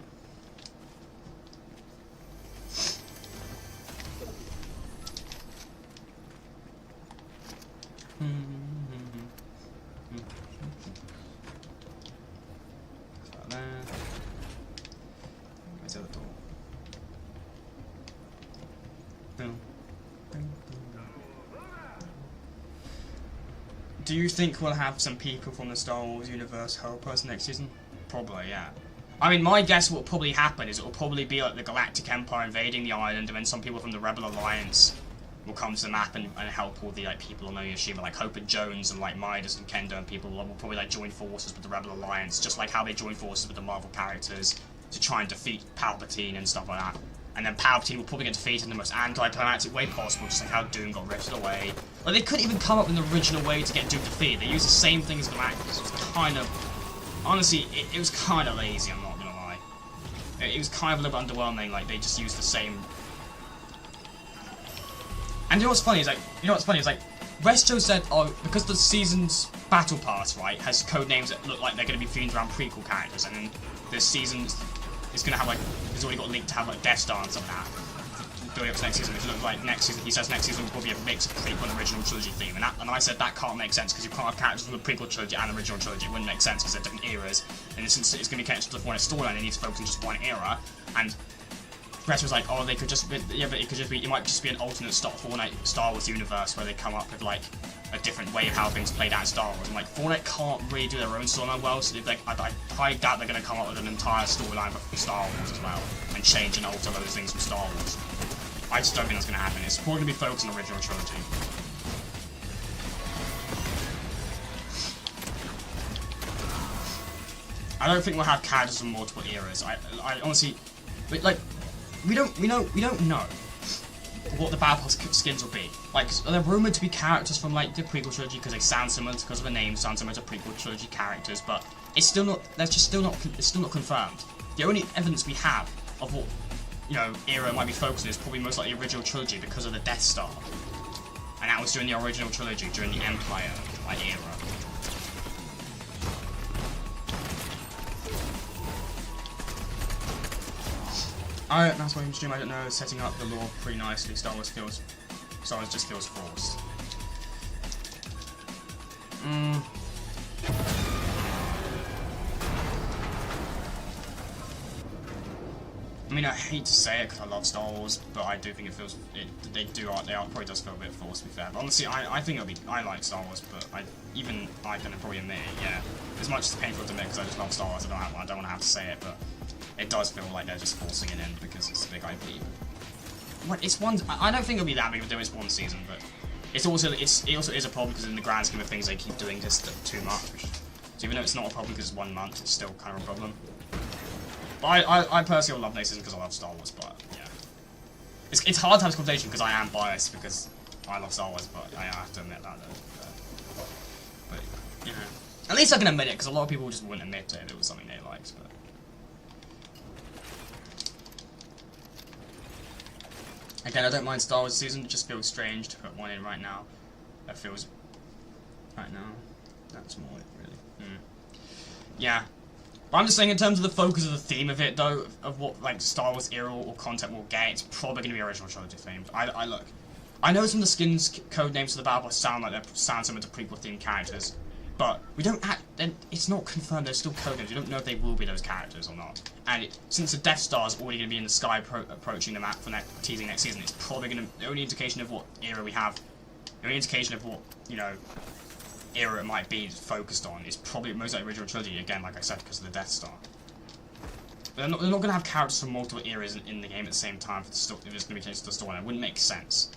where's the other door? Boom. Do you think we'll have some people from the Star Wars universe help us next season? Probably, yeah. I mean, my guess what will probably happen is it will probably be like the Galactic Empire invading the island, and then some people from the Rebel Alliance will come to the map and help all the like people on Oyashima, like Hope and Jones and like Midas and Kendo, and people will probably like join forces with the Rebel Alliance, just like how they join forces with the Marvel characters to try and defeat Palpatine and stuff like that. And then Palpatine will probably get defeated in the most anticlimactic way possible, just like how Doom got ripped away. Like, they couldn't even come up with an original way to get Doom defeated. They used the same thing as Galactus. It was kind of... Honestly, it was kind of lazy, I'm not gonna lie. It was kind of a little bit underwhelming, like, they just used the same... And you know what's funny is, like... Resto said, oh, because the season's Battle Pass, right, has code names that look like they're gonna be themed around prequel characters, and then the season's... It's gonna have like, it's already got linked to have like Death Star and stuff like that. Building up to next season, which looks like next season. He says next season will probably be a mix of prequel and original trilogy theme, and I said that can't make sense because you can't have characters from the prequel trilogy and original trilogy. It wouldn't make sense because they're different eras, and since it's gonna be connected to the Fortnite storyline, they need to focus on just one era. And Brett was like, oh, they could just, yeah, but it could just be, it might just be an alternate Fortnite Star Wars universe where they come up with like a different way of how things played out in Star Wars. And like Fortnite can't really do their own storyline well, so like I highly doubt they're going to come up with an entire storyline for Star Wars as well and change and alter those things from Star Wars. I just don't think that's going to happen. It's probably going to be focused on the original trilogy. I don't think we'll have characters from multiple eras. I honestly, like, we don't know what the Battle Pass skins will be. Like, they're rumored to be characters from like the prequel trilogy because they sound similar because of the name, sound similar to prequel trilogy characters, but it's still not. It's still not confirmed. The only evidence we have of what, you know, era it might be focused on is probably most likely the original trilogy because of the Death Star, and that was during the original trilogy, during the Empire like era. That's why I'm stream. I don't know. Setting up the lore pretty nicely. Star Wars just feels forced. I mean, I hate to say it because I love Star Wars, but I do think it feels. They probably does feel a bit forced, to be fair. But honestly, I think it'll be. I like Star Wars, but I can probably admit it. Yeah, as much as it's painful to admit because I just love Star Wars, I don't want to have to say it, but. It does feel like they're just forcing it in because it's a big IP. What it's one? I don't think it'll be that big of a deal. It's one season, but it also is a problem because in the grand scheme of things they keep doing this too much. So even though it's not a problem because it's 1 month, it's still kind of a problem. But I personally love next season because I love Star Wars. But yeah, it's hard to have this conversation because I am biased because I love Star Wars. But I have to admit that though. But you know, at least I can admit it because a lot of people just wouldn't admit it if it was something they liked. But. Again, I don't mind Star Wars season, it just feels strange to put one in right now. That feels... right now. That's more it, really. Yeah. But I'm just saying in terms of the focus of the theme of it, though, of what, like, Star Wars era or content we'll get, it's probably going to be original trilogy themed. Look, I know some of the skins code names for the Battle Pass sound similar to prequel-themed characters, but we don't it's not confirmed, they're still code names, we don't know if they will be those characters or not. And since the Death Star is already going to be in the sky approaching the map for teasing next season, it's probably going to, the only indication of what era we have, the only indication of what, you know, era it might be focused on is probably most likely original trilogy, again, like I said, because of the Death Star. They're not going to have characters from multiple eras in the game at the same time if it's going to be connected to the storyline. It wouldn't make sense.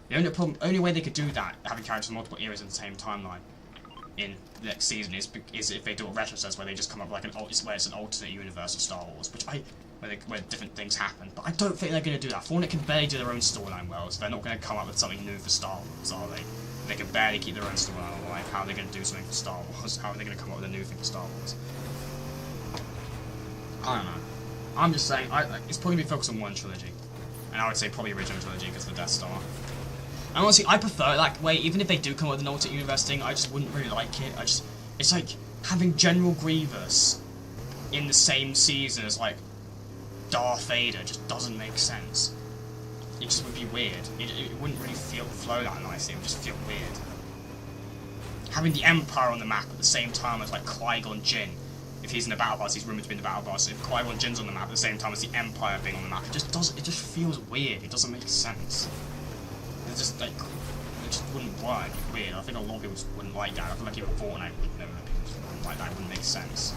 The only way they could do that, having characters from multiple eras in the same timeline, in the next season is if they do what Retro says, where they just come up with like where it's an alternate universe of Star Wars, where different things happen. But I don't think they're going to do that. Fortnite can barely do their own storyline well, so they're not going to come up with something new for Star Wars, are they? They can barely keep their own storyline alive. How are they going to do something for Star Wars? How are they going to come up with a new thing for Star Wars? I don't know. I'm just saying, it's probably going to be focused on one trilogy. And I would say probably original trilogy because of the Death Star. And honestly, I prefer that way. Even if they do come up with an alternate universe thing, I just wouldn't really like it. It's like having General Grievous in the same season as like Darth Vader just doesn't make sense. It just would be weird. It wouldn't really flow that nicely. It would just feel weird. Having the Empire on the map at the same time as like Qui-Gon Jinn. If he's in the Battle Pass, he's rumoured to be in the Battle Pass. If Qui-Gon Jinn's on the map at the same time as the Empire being on the map, it just feels weird. It doesn't make sense. It just wouldn't work. It's weird. I think a lot of people just wouldn't like that. I feel like even Fortnite wouldn't like that. It wouldn't make sense.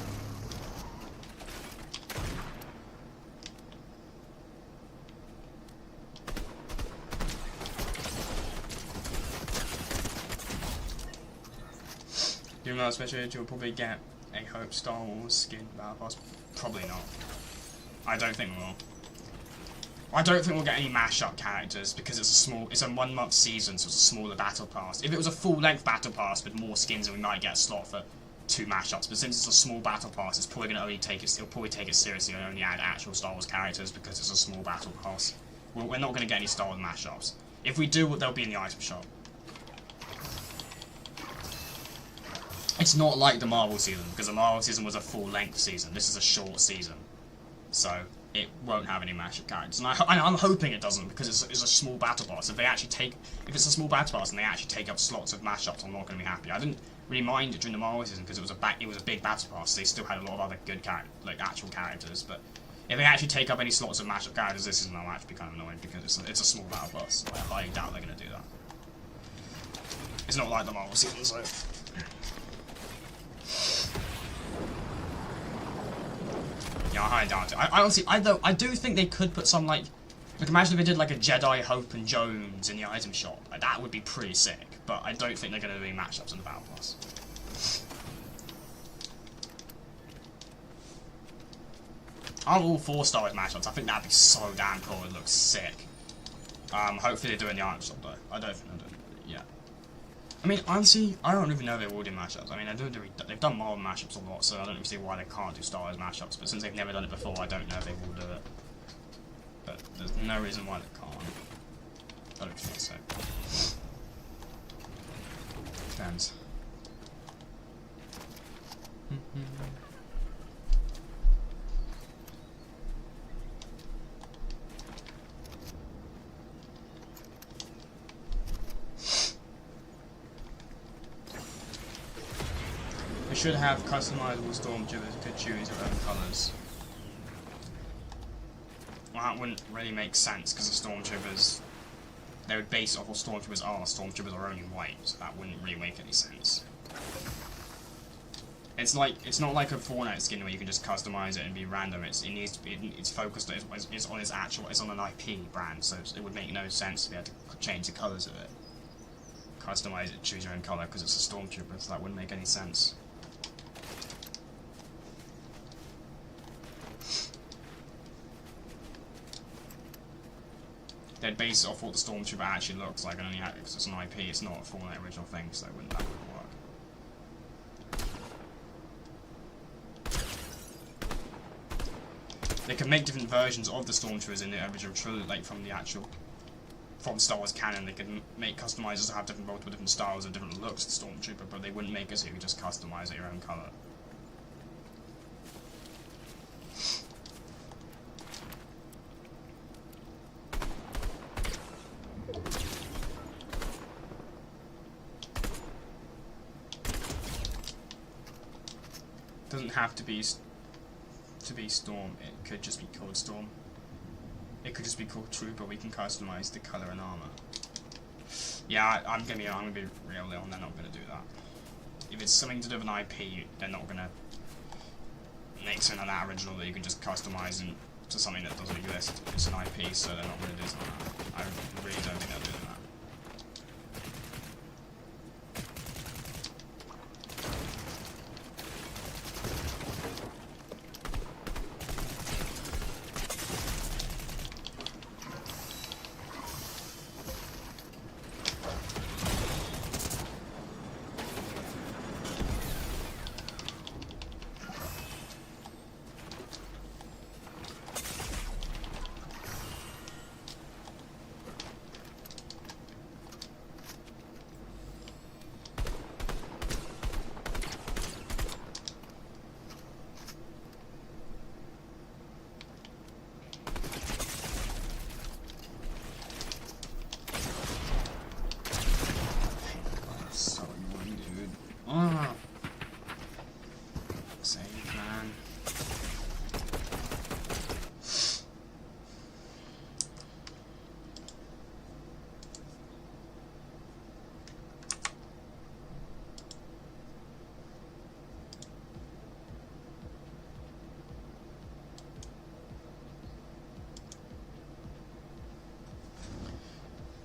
Even though especially you'll probably get a Hope Star Wars skin Battle Pass. Probably not. I don't think we will. I don't think we'll get any mashup characters because it's a 1 month season, so it's a smaller battle pass. If it was a full length battle pass with more skins, then we might get a slot for 2 mashups. But since it's a small battle pass, it's probably going to it'll probably take it seriously and only add actual Star Wars characters because it's a small battle pass. We're not going to get any Star Wars mashups. If we do, they'll be in the item shop. It's not like the Marvel season, because the Marvel season was a full-length season. This is a short season. So, it won't have any mashup characters. And I'm hoping it doesn't, because it's a small battle pass. If it's a small battle pass and they actually take up slots of mashups, I'm not going to be happy. I didn't really mind it during the Marvel season, because it was a big battle pass, so they still had a lot of other good actual characters. But if they actually take up any slots of mashup characters this season, I'll actually be kind of annoyed, because it's a small battle pass. I highly doubt they're going to do that. It's not like the Marvel season, so... Yeah, I highly doubt it. I honestly, I do think they could put some, like imagine if they did like a Jedi Hope and Jones in the item shop. Like, that would be pretty sick, but I don't think they're going to do any matchups in the Battle Pass. I'm all for Star Wars matchups. I think that'd be so damn cool. It looks sick. Hopefully they do it in the item shop, though. I don't think they'll do it yet. I mean, honestly, I don't even know if they will do mashups. I mean, they've done Marvel mashups a lot, so I don't even see why they can't do Star Wars mashups. But since they've never done it before, I don't know if they will do it. But there's no reason why they can't. I don't think so. Depends. Should have customizable stormtroopers who could choose their own colours. Well, that wouldn't really make sense because the stormtroopers, they would base it off what stormtroopers are. Stormtroopers are only white, so that wouldn't really make any sense. It's not like a Fortnite skin where you can just customize it and be random. It's focused. It's on an IP brand, so it would make no sense to be able to change the colours of it. Customize it, choose your own colour because it's a stormtrooper, so that wouldn't make any sense. They'd base it off what the stormtrooper actually looks like, and only because it's an IP, it's not a Fortnite original thing, so that wouldn't work. They could make different versions of the stormtroopers in the original trilogy, like from Star Wars canon. They could make customizers to have multiple different styles and different looks of the stormtrooper, but they wouldn't make it so you could just customize it your own colour. Doesn't have to be Storm, it could just be called Storm. It could just be called Trooper, we can customize the colour and armour. Yeah, I'm gonna be real on, they're not gonna do that. If it's something to do with an IP, they're not gonna make something like that original that you can just customize into something that doesn't exist. It's an IP, so they're not gonna do something like that. I really don't think they'll do that.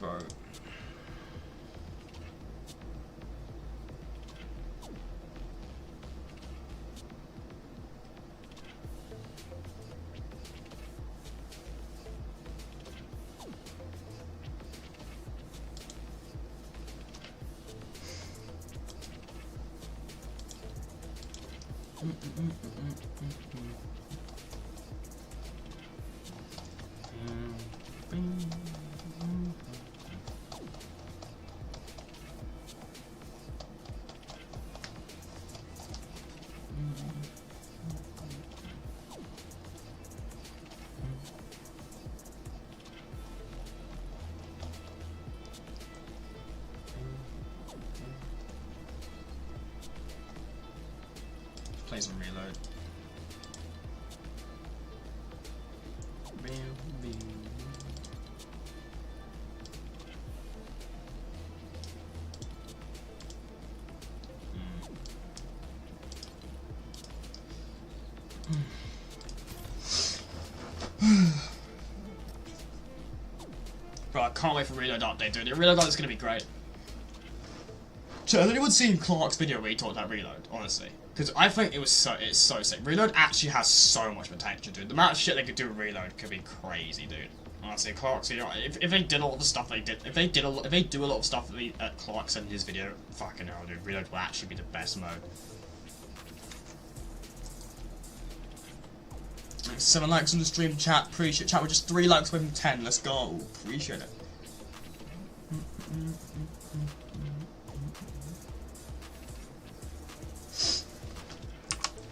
Bro. Play some reload. Bro, I can't wait for reload update, dude. The reload update is gonna be great. Has anyone seen Clark's video where he talked about reload? Honestly, because I think it's so sick. Reload actually has so much potential, dude. The amount of shit they could do with reload could be crazy, dude. Honestly, Clark's video, if they did all the stuff they did, if they do a lot of stuff that Clark said in his video, fucking hell, dude, reload will actually be the best mode. 7 likes on the stream, chat. Appreciate it. Chat, we're just 3 likes away from 10. Let's go. Appreciate it.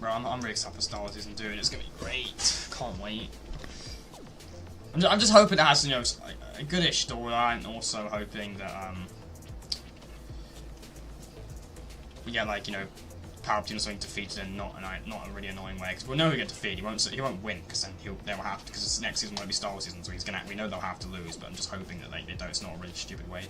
Bro, I'm really excited for Star Wars Season 2, and it's gonna be great. Can't wait. I'm just hoping it has, you know, a goodish storyline, and also hoping that we get, like, you know, Palpatine or something defeated and not a really annoying way. Because we know he'll get defeated. He won't win, because then they'll have to. Because next season won't be Star Wars Season, so we know they'll have to lose. But I'm just hoping that they don't. It's not a really stupid way.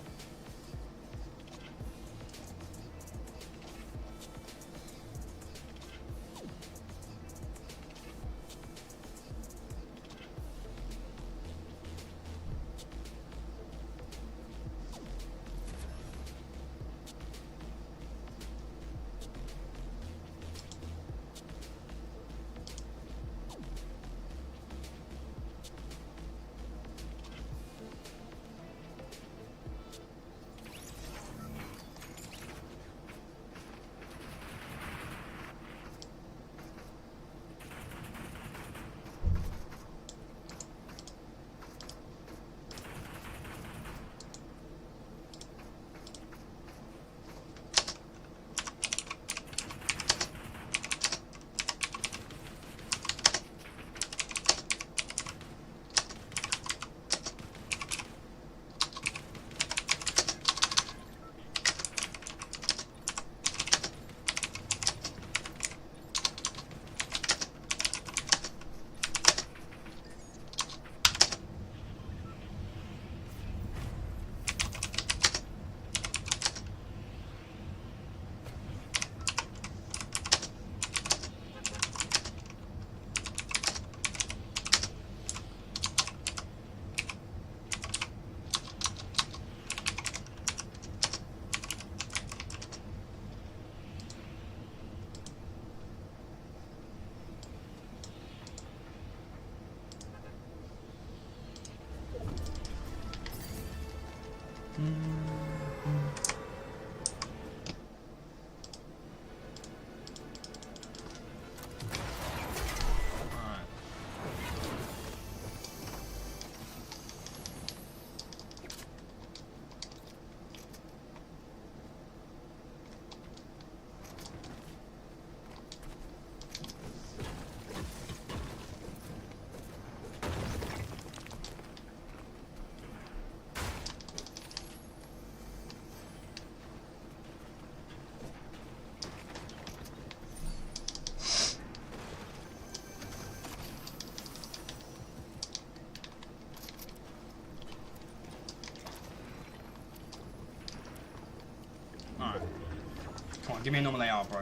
give me a normal AR, bro.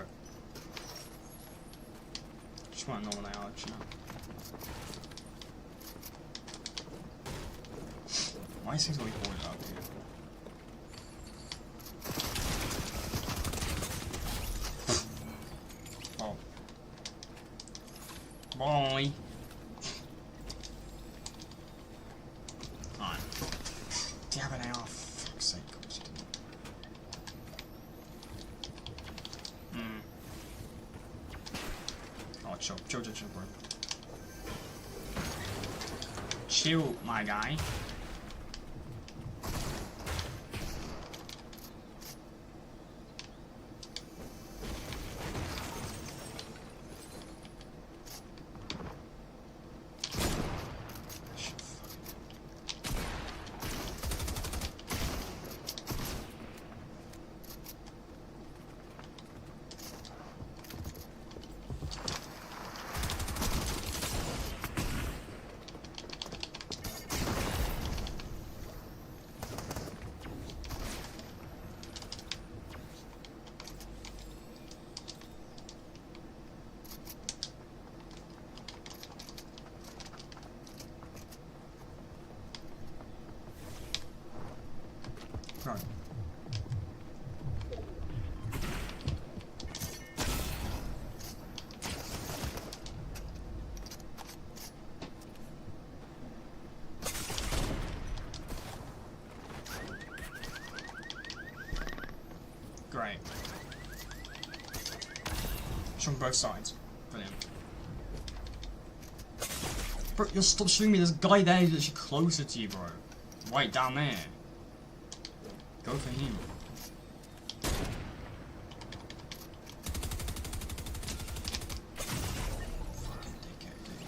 Just want a normal AR, you know. Why is things always boarded up here? Oh. Bye. Alright. Do you have an AR? For fuck's sake, of course you didn't. Oh, chill, bro. Chill, my guy. Right. Great. It's on both sides. Brilliant. Bro, you'll stop shooting me. There's a guy there who's actually closer to you, bro. Right down there. Go for him. Fucking dickhead, dude.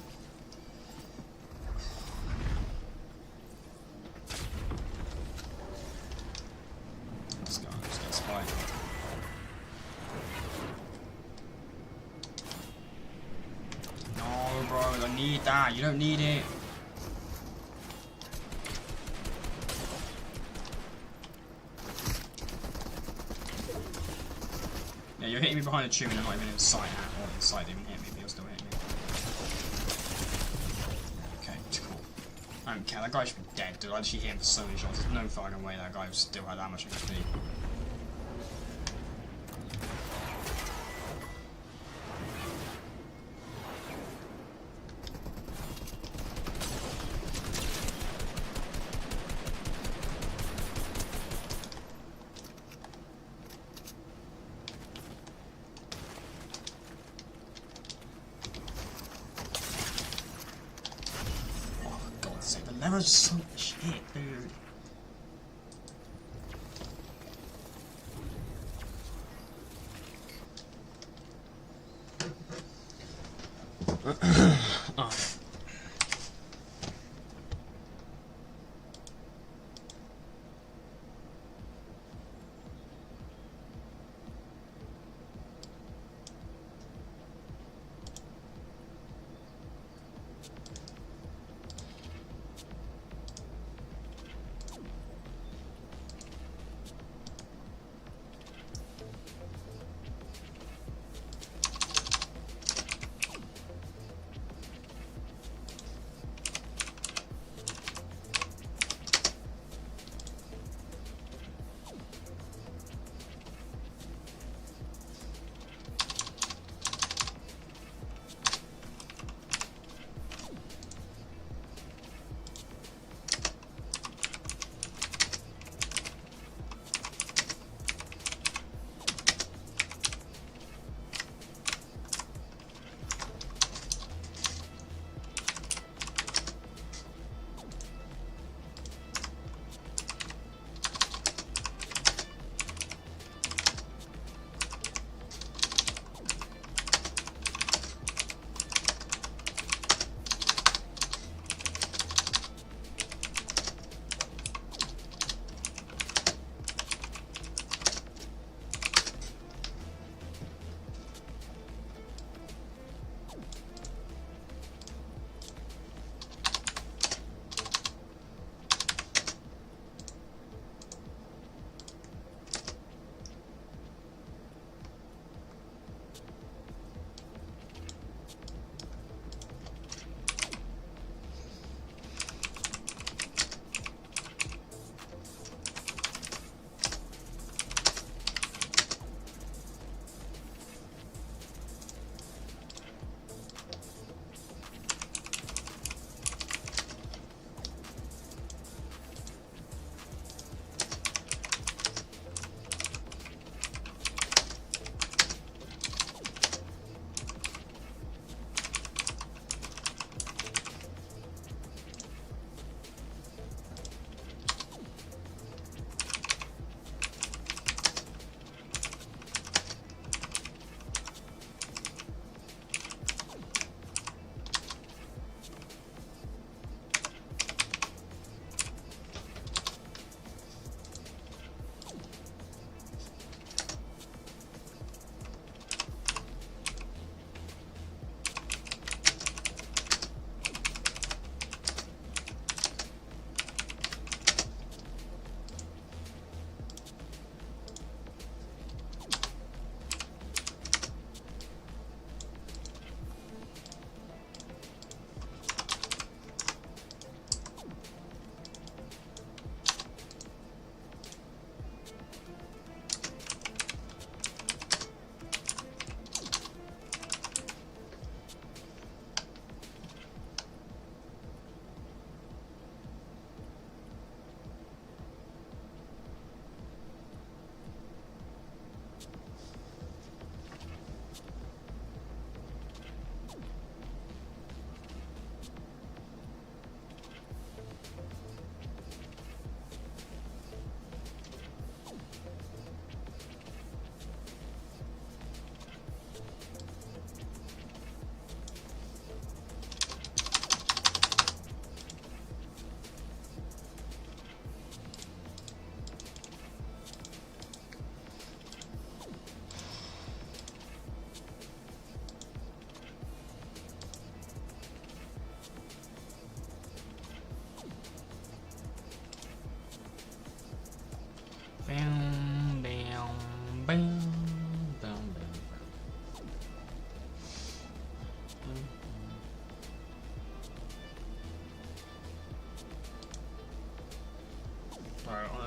Let's go, spy. No, bro, I don't need that. You don't need it. Yeah, you're hitting me behind a tree and I'm not even in sight at all. Inside even hit me, but you're still hitting me. Okay, cool. I don't care, that guy should be dead, dude. I actually hit him for so many shots. There's no fucking way that guy still had that much XP. The level's so shit, dude. Oh.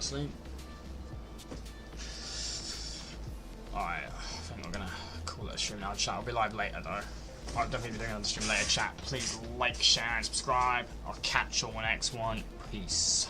asleep. Alright, I think we're gonna call it a stream now. Chat, I'll be live later though. I'll definitely be doing another stream later. Chat, please like, share, and subscribe. I'll catch you on the next one. Peace.